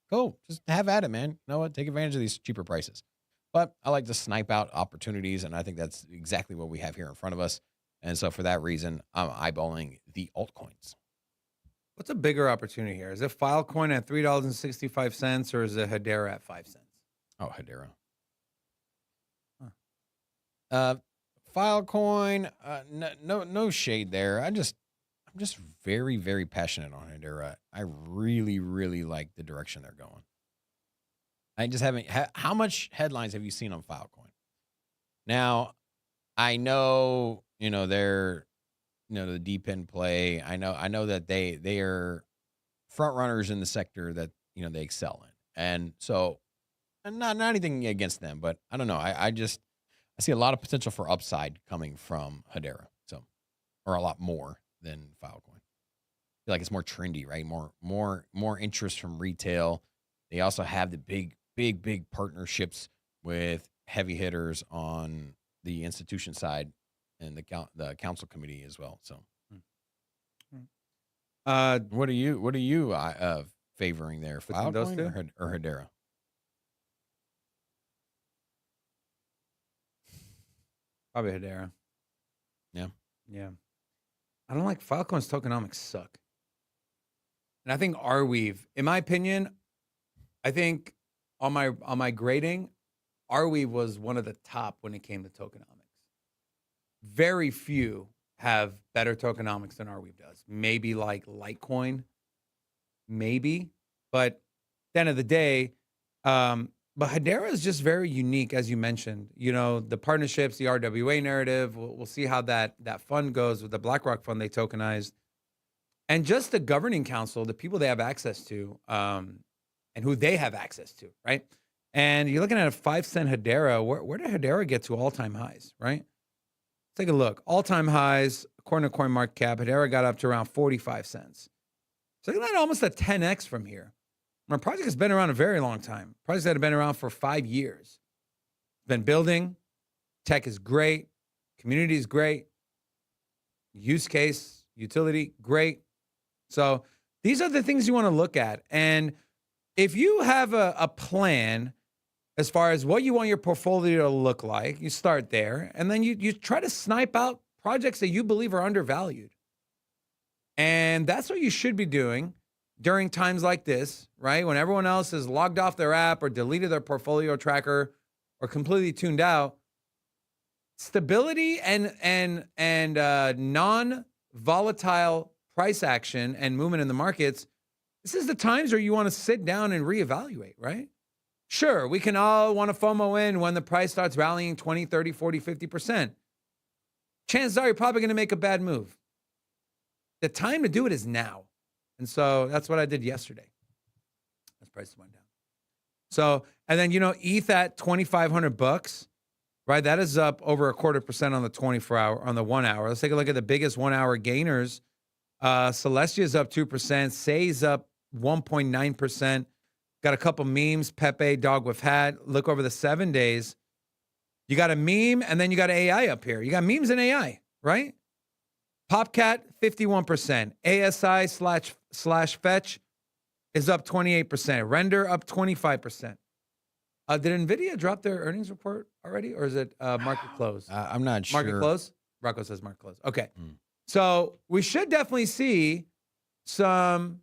go just have at it, man. You know what? Take advantage of these cheaper prices. But I like to snipe out opportunities, and I think that's exactly what we have here in front of us. And so for that reason, I'm eyeballing the altcoins. What's a bigger opportunity here? Is it Filecoin at $3.65, or is it Hedera at 5 cents? Oh, Hedera. Filecoin, no shade there. I'm just very, very passionate on Hedera. I really, really like the direction they're going. I just haven't. How much headlines have you seen on Filecoin? Now, I know they're the deep end play. I know that they are front runners in the sector that they excel in, and so not anything against them, but I don't know. I see a lot of potential for upside coming from Hedera, or a lot more than Filecoin. I feel like it's more trendy, right? More interest from retail. They also have the big partnerships with heavy hitters on the institution side and the council committee as well. So, what are you favoring there? Between those Filecoin or Hedera? Probably Hedera. Yeah. Yeah. I don't like Filecoin's tokenomics suck. And I think Arweave, in my opinion, I think on my grading, Arweave was one of the top when it came to tokenomics. Very few have better tokenomics than Arweave does. Maybe like Litecoin, maybe. But at the end of the day, but Hedera is just very unique, as you mentioned. You know, the partnerships, the RWA narrative. We'll see how that fund goes with the BlackRock fund they tokenized, and just the governing council, the people they have access to, and who they have access to, right? And you're looking at a 5-cent Hedera. Where did Hedera get to all-time highs, right? Take a look. All-time highs, according to CoinMarketCap, Hedera got up to around 45 cents. So look at that, almost a 10x from here. My project has been around a very long time. Projects that have been around for 5 years. Been building. Tech is great. Community is great. Use case, utility, great. So these are the things you want to look at. And if you have a plan as far as what you want your portfolio to look like, you start there. And then you try to snipe out projects that you believe are undervalued. And that's what you should be doing during times like this, right? When everyone else has logged off their app or deleted their portfolio tracker or completely tuned out. Stability and non-volatile price action and movement in the markets, this is the times where you want to sit down and reevaluate, right? Sure, we can all want to FOMO in when the price starts rallying 20, 30, 40, 50%. Chances are you're probably going to make a bad move. The time to do it is now. And so that's what I did yesterday. As prices went down. So, and then, ETH at $2,500, right? That is up over 0.25% on the 24-hour, on the 1 hour. Let's take a look at the biggest 1 hour gainers. Celestia is up 2%. Say is up 1.9%. Got a couple memes. Pepe, dog with hat. Look over the 7 days. You got a meme and then you got AI up here. You got memes and AI, right? Popcat, 51%. ASI slash fetch is up 28%. Render up 25%. Did NVIDIA drop their earnings report already, or is it market close? I'm not sure. Market close? Rocco says market close. Okay. So we should definitely see some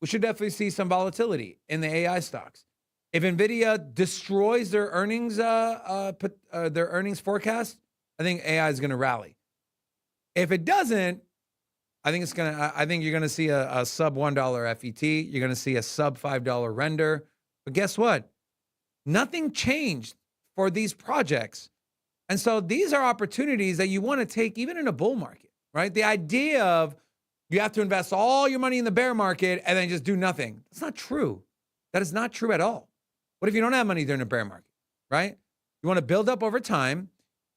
volatility in the AI stocks. If NVIDIA destroys their earnings forecast, I think AI is going to rally. If it doesn't, I think you're going to see a sub $1 FET. You're going to see a sub $5 render. But guess what? Nothing changed for these projects. And so these are opportunities that you want to take even in a bull market, right? The idea of you have to invest all your money in the bear market and then just do nothing. That's not true. That is not true at all. What if you don't have money during a bear market, right? You want to build up over time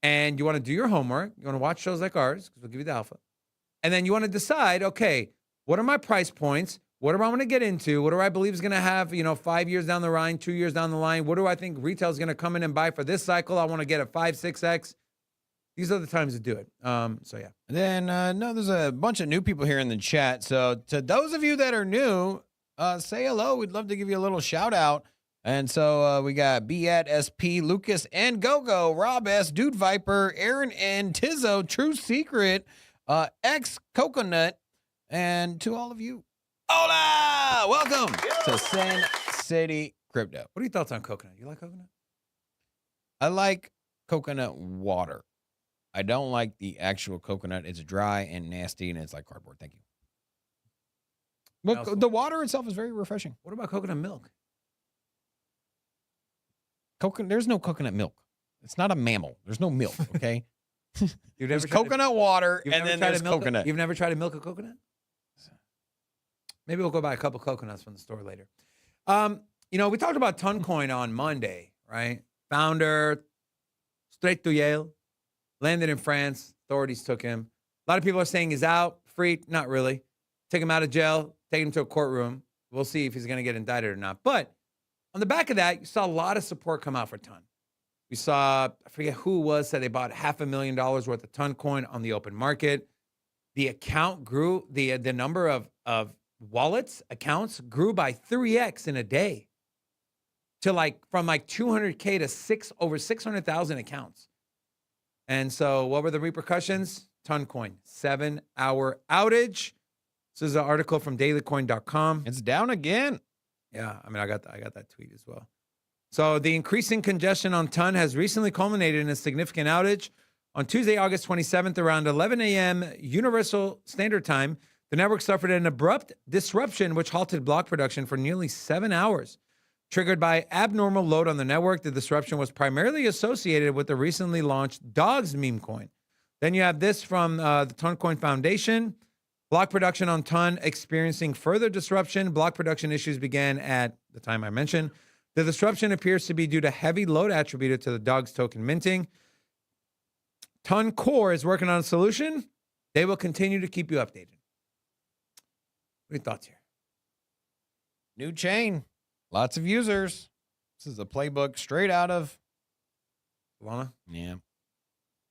and you want to do your homework. You want to watch shows like ours because we'll give you the alpha. And then you want to decide, okay, what are my price points? What do I want to get into? What do I believe is going to have, 5 years down the line, 2 years down the line? What do I think retail is going to come in and buy for this cycle? I want to get a 5, 6X. These are the times to do it. So yeah. And then, there's a bunch of new people here in the chat. So to those of you that are new, say hello. We'd love to give you a little shout out. And so we got B at SP, Lucas and Gogo, Rob S, Dude Viper, Aaron and Tizzo, True Secret, X Coconut, and to all of you, hola! Welcome to Sin City Crypto. What are your thoughts on coconut? You like coconut? I like coconut water. I don't like the actual coconut. It's dry and nasty, and it's like cardboard. Thank you. But the water itself is very refreshing. What about coconut milk? There's no coconut milk. It's not a mammal. There's no milk, okay? There's tried coconut water, You've and never then tried there's to milk coconut. You've never tried to milk a coconut? Maybe we'll go buy a couple coconuts from the store later. We talked about Toncoin on Monday, right? Founder, straight to Yale, landed in France. Authorities took him. A lot of people are saying he's out, free. Not really. Take him out of jail, take him to a courtroom. We'll see if he's going to get indicted or not. But on the back of that, you saw a lot of support come out for Ton. We saw, I forget who it was, said they bought $500,000 worth of Toncoin on the open market. The account grew, the number of wallets, accounts grew by 3x in a day to from 200K to over 600,000 accounts. And so what were the repercussions? Toncoin, 7-hour outage. This is an article from dailycoin.com. It's down again. Yeah, I mean, I got that tweet as well. So the increasing congestion on Ton has recently culminated in a significant outage. On Tuesday, August 27th, around 11 a.m. Universal Standard Time, the network suffered an abrupt disruption which halted block production for nearly 7 hours. Triggered by abnormal load on the network, the disruption was primarily associated with the recently launched Dogs meme coin. Then you have this from the Toncoin Foundation. Block production on Ton experiencing further disruption. Block production issues began at the time I mentioned. The disruption appears to be due to heavy load attributed to the Dogs token minting. Ton Core is working on a solution. They will continue to keep you updated. What are your thoughts here? New chain. Lots of users. This is a playbook straight out of Solana? Yeah.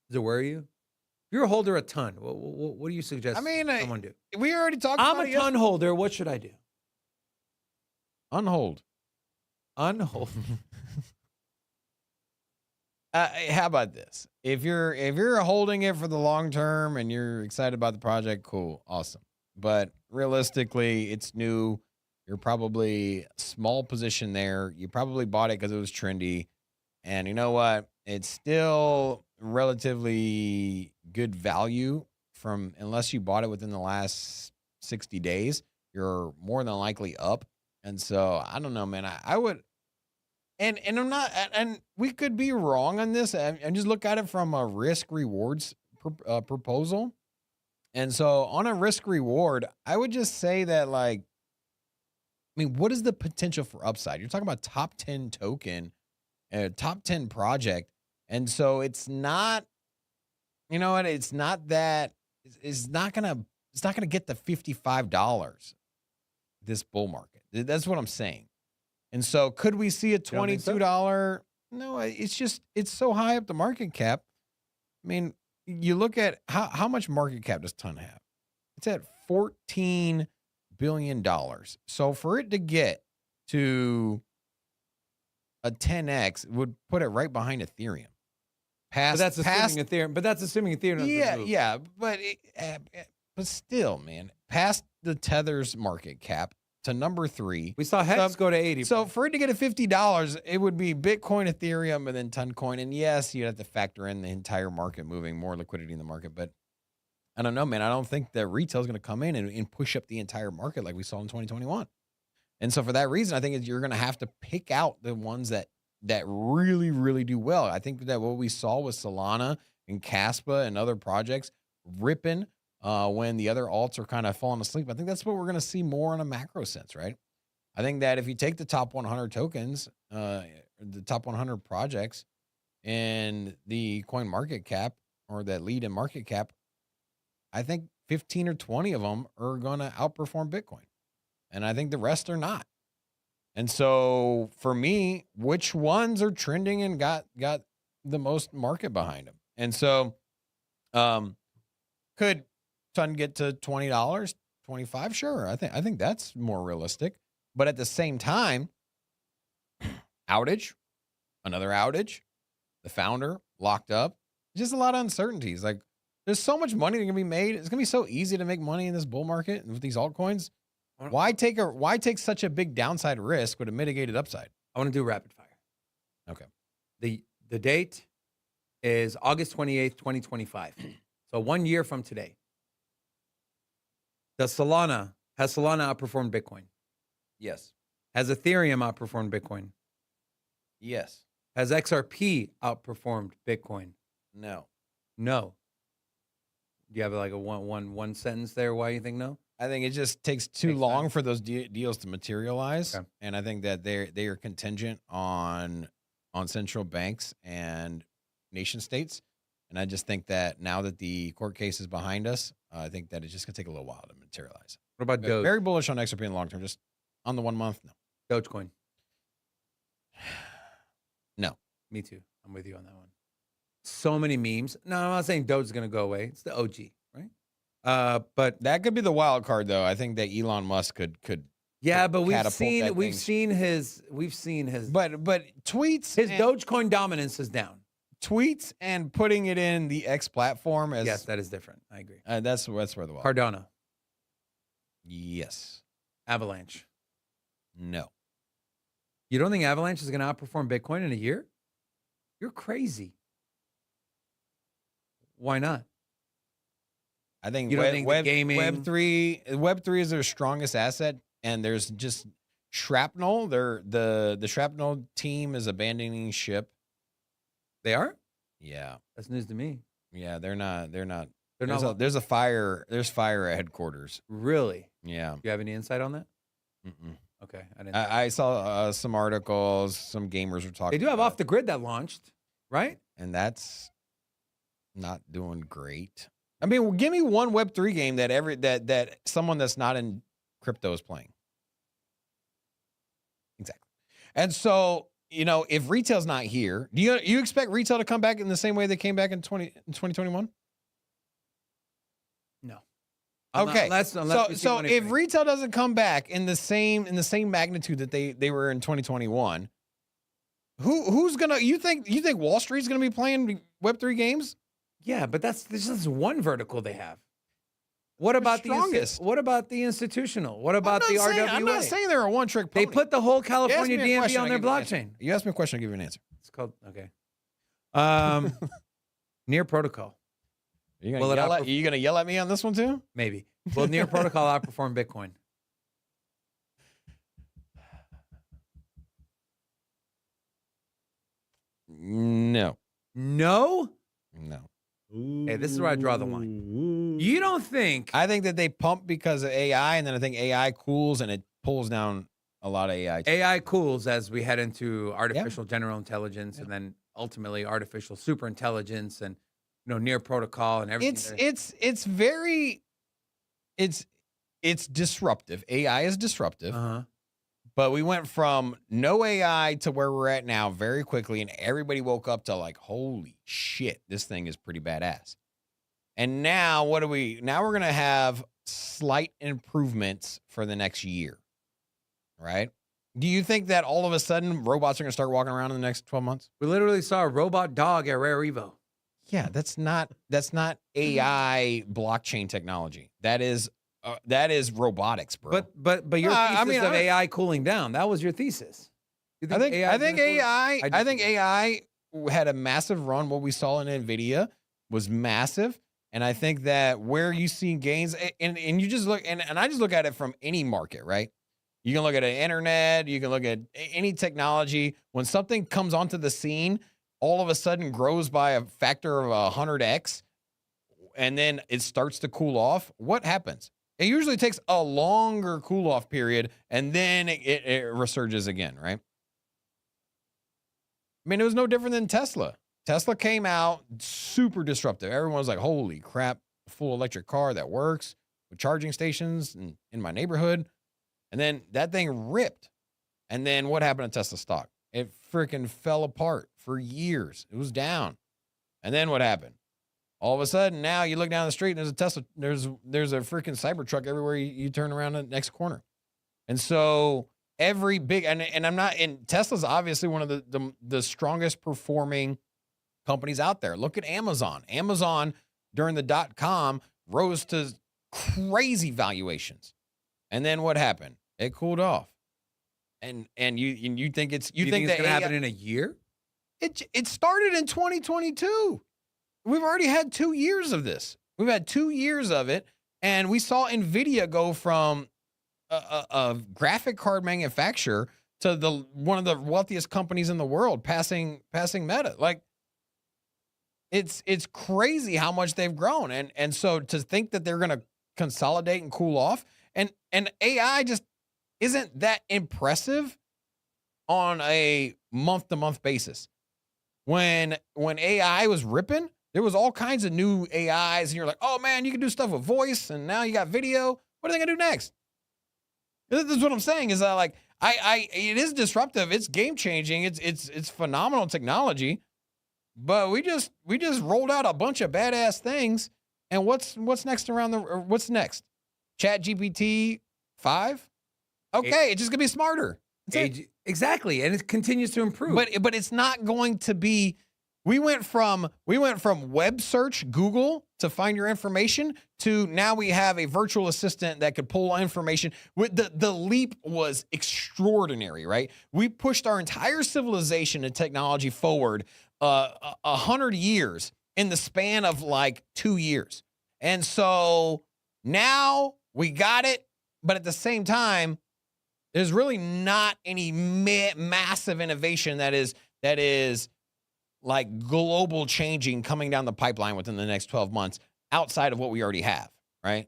Does it worry you? If you're a holder of Ton, what do you suggest someone do? We already talked I'm about a it. Ton holder. What should I do? Unhold. Unhold. How about this? If you're holding it for the long term and you're excited about the project, cool, awesome. But realistically, it's new. You're probably small position there. You probably bought it because it was trendy. And you know what? It's still relatively good value from, unless you bought it within the last 60 days, you're more than likely up. And so I don't know, man. I would, and I'm not, and we could be wrong on this. And just look at it from a risk rewards proposal. And so on a risk reward, I would just say that, like, I mean, what is the potential for upside? You're talking about top 10 token, top 10 project. And so it's not, you know what? It's not that, it's not going to get the $55 this bull market. That's what I'm saying. And so could we see a $22? No, it's so high up the market cap. I mean, you look at how much market cap does Ton have? It's at $14 billion. So for it to get to a 10x would put it right behind Ethereum. But that's assuming Ethereum. Yeah, but still, man, past the Tether's market cap to number 3. We saw Hex go to 80. So for it to get a $50, it would be Bitcoin, Ethereum, and then Toncoin. And yes, you'd have to factor in the entire market moving, more liquidity in the market. But I don't know, man. I don't think that retail is going to come in and push up the entire market like we saw in 2021. And so for that reason, I think you're going to have to pick out the ones that really, really do well. I think that what we saw with Solana and Caspa and other projects ripping when the other alts are kind of falling asleep. I think that's what we're going to see more in a macro sense, right? I think that if you take the top 100 tokens, the top 100 projects and the coin market cap or that lead in market cap, I think 15 or 20 of them are going to outperform Bitcoin. And I think the rest are not. And so for me, which ones are trending and got the most market behind them? And so could Ton get to $20, $25? Sure. I think that's more realistic. But at the same time, outage, another outage, the founder locked up, just a lot of uncertainties. Like, there's so much money that can be made. It's gonna be so easy to make money in this bull market and with these altcoins. Why take such a big downside risk with a mitigated upside? I want to do rapid fire. Okay. The date is August 28th, 2025. So 1 year from today. Has Solana outperformed Bitcoin? Yes. Has Ethereum outperformed Bitcoin? Yes. Has XRP outperformed Bitcoin? No. No. Do you have like a one sentence there why you think no? I think it just takes too long for those deals to materialize. Okay. And I think that they are contingent on central banks and nation states. And I just think that now that the court case is behind us, I think that it's just going to take a little while to materialize. What about Doge? Very bullish on XRP in the long term. Just on the 1 month, no. Dogecoin? No. Me too. I'm with you on that one. So many memes. No, I'm not saying Doge is going to go away. It's the OG, right? But That could be the wild card, though. I think that Elon Musk could. yeah, but we've catapult seen that we've thing. seen his But tweets, his and, Dogecoin dominance is down. tweets, and putting it in the X platform as Yes, that is different. I agree. that's where the wild. Cardano, Yes. Avalanche. No. You don't think Avalanche is going to outperform Bitcoin in a year? You're crazy. Why not? I think You don't think the gaming- Web3 is their strongest asset, and there's just shrapnel. The shrapnel team is abandoning ship. They are? Yeah. That's news to me. Yeah, they're not. They're There's not there's a fire. There's fire at headquarters. really. Yeah. Do you have any insight on that? Mm-mm. Okay, I didn't. I saw some articles. Some gamers were talking. They do have about Off the Grid that launched, right? it, and that's not doing great. I mean, give me one Web3 game that someone that's not in crypto is playing. Exactly. And so, if retail's not here, do you expect retail to come back in the same way they came back in 2021? No. Okay. Unless So if retail doesn't come back in the same magnitude that they were in 2021, who's gonna you think Wall Street's gonna be playing Web3 games? yeah, but this is one vertical they have. What about strongest. What about the institutional? What about the RWA? I'm not saying they're a one-trick pony. They put the whole You ask California me a DMV question, on I their give you an answer. blockchain. You ask me a question, I'll give you an answer. It's called okay. Near Protocol, Are Will it you gonna yell at me on this one too? maybe. Will Near Protocol outperform Bitcoin? No. No. No. Hey, this is where I draw the line. You don't think? I think that they pump because of AI, and then I think AI cools and it pulls down a lot of AI. AI cools as we head into artificial general intelligence, and then ultimately artificial super intelligence, and near protocol and everything. It's disruptive. AI is disruptive. Uh-huh. But we went from no AI to where we're at now very quickly, and everybody woke up to like, holy shit, this thing is pretty badass. And now now we're gonna have slight improvements for the next year. Right? Do you think that all of a sudden robots are gonna start walking around in the next 12 months? We literally saw a robot dog at Rare Evo. Yeah, that's not AI blockchain technology. That is robotics, bro. But your thesis of AI cooling down, that was your thesis. You I think AI AI had a massive run. What we saw in Nvidia was massive, and I think that where you see gains, and you just look, and I just look at it from any market, right? You can look at the internet, you can look at any technology. When something comes onto the scene, all of a sudden grows by a factor of 100x, and then it starts to cool off. What happens? It usually takes a longer cool off period, and then it resurges again, right? I mean, it was no different than Tesla. Tesla came out super disruptive. Everyone was like, holy crap, a full electric car that works with charging stations in my neighborhood. And then that thing ripped. And then what happened to Tesla stock? It freaking fell apart for years. It was down. And then what happened? All of a sudden, now you look down the street and there's a Tesla, there's a freaking Cybertruck everywhere you turn around the next corner. And so every big, and I'm not, and Tesla's obviously one of the strongest performing companies out there. Look at Amazon. Amazon during the .com rose to crazy valuations. And then what happened? It cooled off. And you think it's, you think it's going to happen in a year? It started in 2022. We've already had 2 years of this. We've had 2 years of it, and we saw Nvidia go from a graphic card manufacturer to one of the wealthiest companies in the world, passing Meta. Like, it's crazy how much they've grown, and so to think that they're going to consolidate and cool off, and AI just isn't that impressive on a month-to-month basis. When AI was ripping, there was all kinds of new AIs, and you're like, oh man, you can do stuff with voice, and now you got video. What are they gonna do next? This is what I'm saying, is that like it is disruptive, it's game changing, it's phenomenal technology, but we just rolled out a bunch of badass things. And what's next or what's next? Chat GPT 5? Okay, it's just gonna be smarter. Exactly, and it continues to improve. But it's not going to be. We went from web search, Google, to find your information, to now we have a virtual assistant that could pull information. The leap was extraordinary, right? We pushed our entire civilization and technology forward 100 years in the span of like 2 years. And so now we got it, but at the same time, there's really not any massive innovation that is like global changing coming down the pipeline within the next 12 months outside of what we already have, right?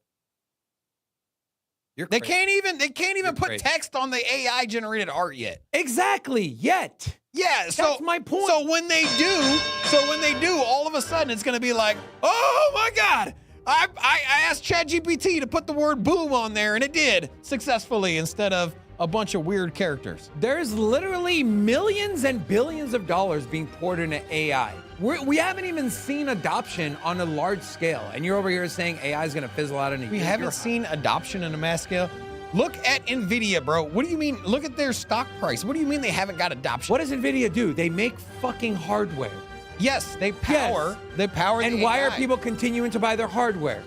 They can't even put text on the AI generated art yet. Exactly, yet. Yeah, so that's my point. So when they do, all of a sudden it's going to be like, "Oh my god, I asked ChatGPT to put the word boom on there and it did successfully instead of a bunch of weird characters." There's literally millions and billions of dollars being poured into AI. We haven't even seen adoption on a large scale. And you're over here saying AI is going to fizzle out in a year. We haven't seen adoption on a mass scale. Look at NVIDIA, bro. What do you mean? Look at their stock price. What do you mean they haven't got adoption? What does NVIDIA do? They make fucking hardware. Yes, they power. Yes. They power. And the why AI. are people continuing to buy their hardware?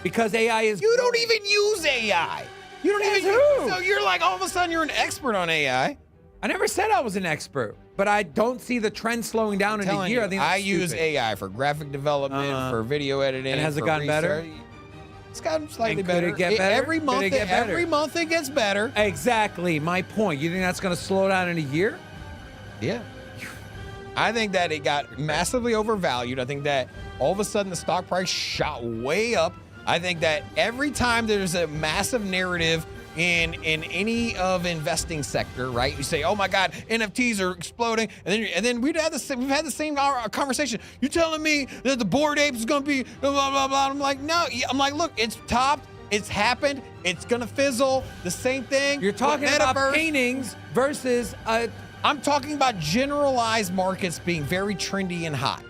Because AI is. You don't even use AI. You don't even. who? So you're like all of a sudden you're an expert on AI. I never said I was an expert, but I don't see the trend slowing down in a year. I use AI for graphic development, for video editing. And has it for gotten better? research. It's gotten slightly And could better. it get better? Every month. Could it get better? Every month it gets better. Exactly my point. You think that's going to slow down in a year? Yeah. I think that it got massively overvalued. I think that all of a sudden the stock price shot way up. I think that every time there's a massive narrative in any of investing sector, right? You say, "Oh my God, NFTs are exploding," and then we've had the same conversation. You telling me that the Bored Apes is going to be blah blah blah? I'm like, no. I'm like, look, it's topped. It's happened. It's going to fizzle. The same thing. You're talking about paintings versus I'm talking about generalized markets being very trendy and hot.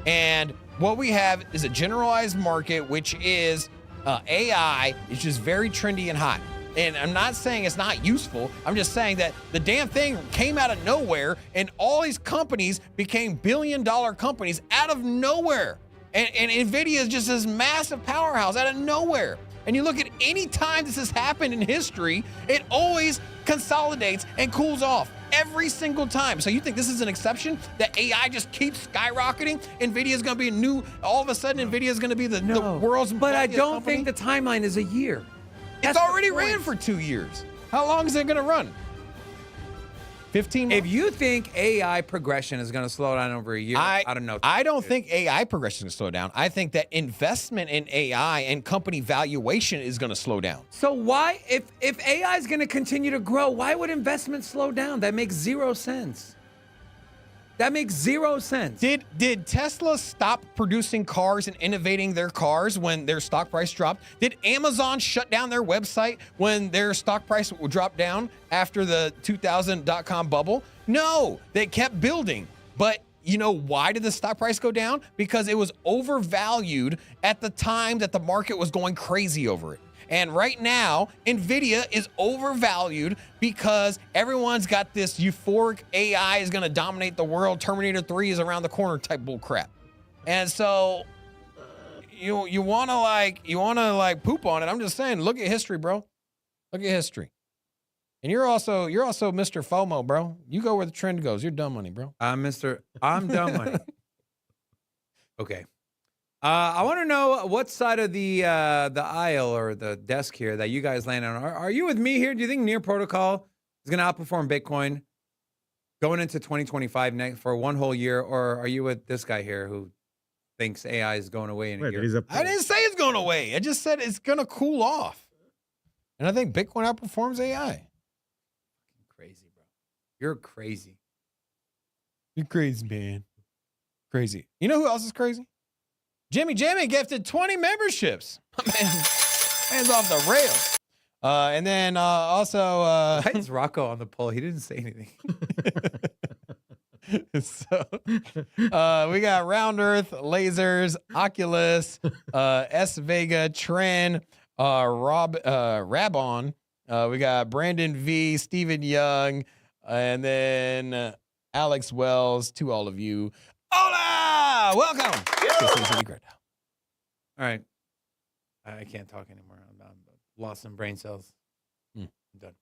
And what we have is a generalized market, which is AI, is just very trendy and hot. And I'm not saying it's not useful. I'm just saying that the damn thing came out of nowhere and all these companies became billion-dollar companies out of nowhere. And NVIDIA is just this massive powerhouse out of nowhere. And you look at any time this has happened in history, it always consolidates and cools off every single time. So you think this is an exception, that AI just keeps skyrocketing? NVIDIA is going to be all of a sudden NVIDIA is going to be the world's But I don't company? think the timeline is a year. It's already ran for 2 years. How long is it going to run? 15 months? If you think AI progression is going to slow down over a year, I don't know. I don't think AI progression is going to slow down. I think that investment in AI and company valuation is going to slow down. So why, if AI is going to continue to grow, why would investment slow down? That makes zero sense. That makes zero sense. Did Tesla stop producing cars and innovating their cars when their stock price dropped? Did Amazon shut down their website when their stock price dropped down after the 2000 dot-com bubble? No, they kept building. But you know why did the stock price go down? Because it was overvalued at the time that the market was going crazy over it. And right now, NVIDIA is overvalued because everyone's got this euphoric AI is going to dominate the world. Terminator 3 is around the corner type bull crap. And so you want to poop on it. I'm just saying, look at history, bro. Look at history. And you're also Mr. FOMO, bro. You go where the trend goes. You're dumb money, bro. I'm dumb money. Okay. I want to know what side of the aisle or the desk here that you guys land on. Are you with me here? Do you think Near Protocol is going to outperform Bitcoin going into 2025 for one whole year, or are you with this guy here who thinks AI is going away in a year? I didn't say it's going away. I just said it's going to cool off. And I think Bitcoin outperforms AI. Crazy, bro. You're crazy. You're crazy, man. Crazy. You know who else is crazy? Jimmy gifted 20 memberships. Man's off the rails. And then also... Why is Rocco on the poll? He didn't say anything. So we got Round Earth, Lasers, Oculus, S Vega, Tren, Rabon. We got Brandon V, Stephen Young, and then Alex Wells. To all of you, hola, welcome. All right. I can't talk anymore. I'm lost some brain cells. I'm done.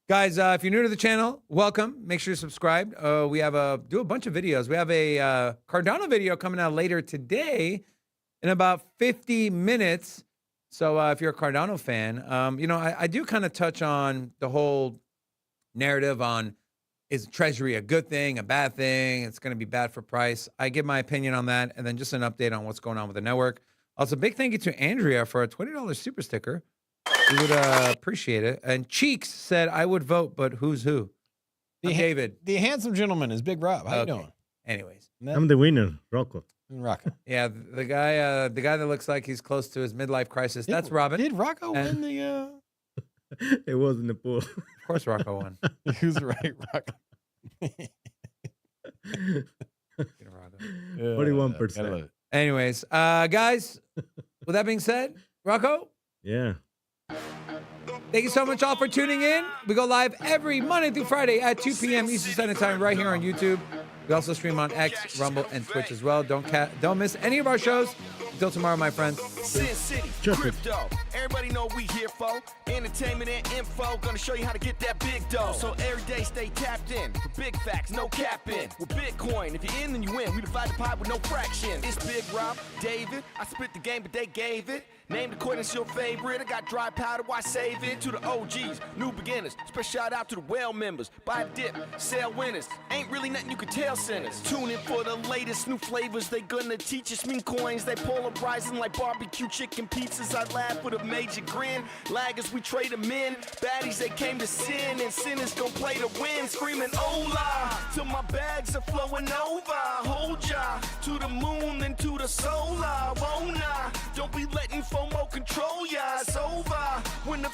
Guys, if you're new to the channel, welcome. Make sure you subscribe. We have do a bunch of videos. We have a Cardano video coming out later today in about 50 minutes. So if you're a Cardano fan, I do kind of touch on the whole narrative on, is Treasury a good thing, a bad thing? It's going to be bad for price. I give my opinion on that, and then just an update on what's going on with the network. Also, big thank you to Andrea for a $20 super sticker. We would appreciate it. And Cheeks said, I would vote, but who's who? David. The handsome gentleman is Big Rob. How you doing? Anyways. I'm the winner, Rocco. Rocco. Yeah, the guy that looks like he's close to his midlife crisis. That's Robin. Did Rocco win the... It was in the pool. Of course Rocco won. Who's right, Rocco? 41%. Anyways, guys, with that being said, Rocco, Yeah. thank you so much all for tuning in. We go live every Monday through Friday at 2 p.m. Eastern Standard Time right here on YouTube. We also stream on X, Rumble, and Twitch as well. Don't miss any of our shows. Until tomorrow, my friends. Sin City, crypto. Everybody know we here for entertainment and info. Gonna show you how to get that big dough. So every day stay tapped in for big facts, no capping. With Bitcoin, if you're in, then you win. We divide the pie with no fraction. It's Big Rob, David. I spit the game, but they gave it. Name the coin, it's your favorite. I got dry powder, why save it? To the OGs, new beginners. Special shout out to the well members. Buy a dip, sell winners. Ain't really nothing you can tell sinners. Tune in for the latest new flavors. They gonna teach us mean coins. They polarizing like barbecue chicken pizzas. I laugh with a major grin. Laggers, we trade them in. Baddies, they came to sin. And sinners gon' play to win. Screaming, hola, till my bags are flowing over. Hold ya to the moon and to the solar. Won't I? Don't be letting FOMO control ya. It's over when the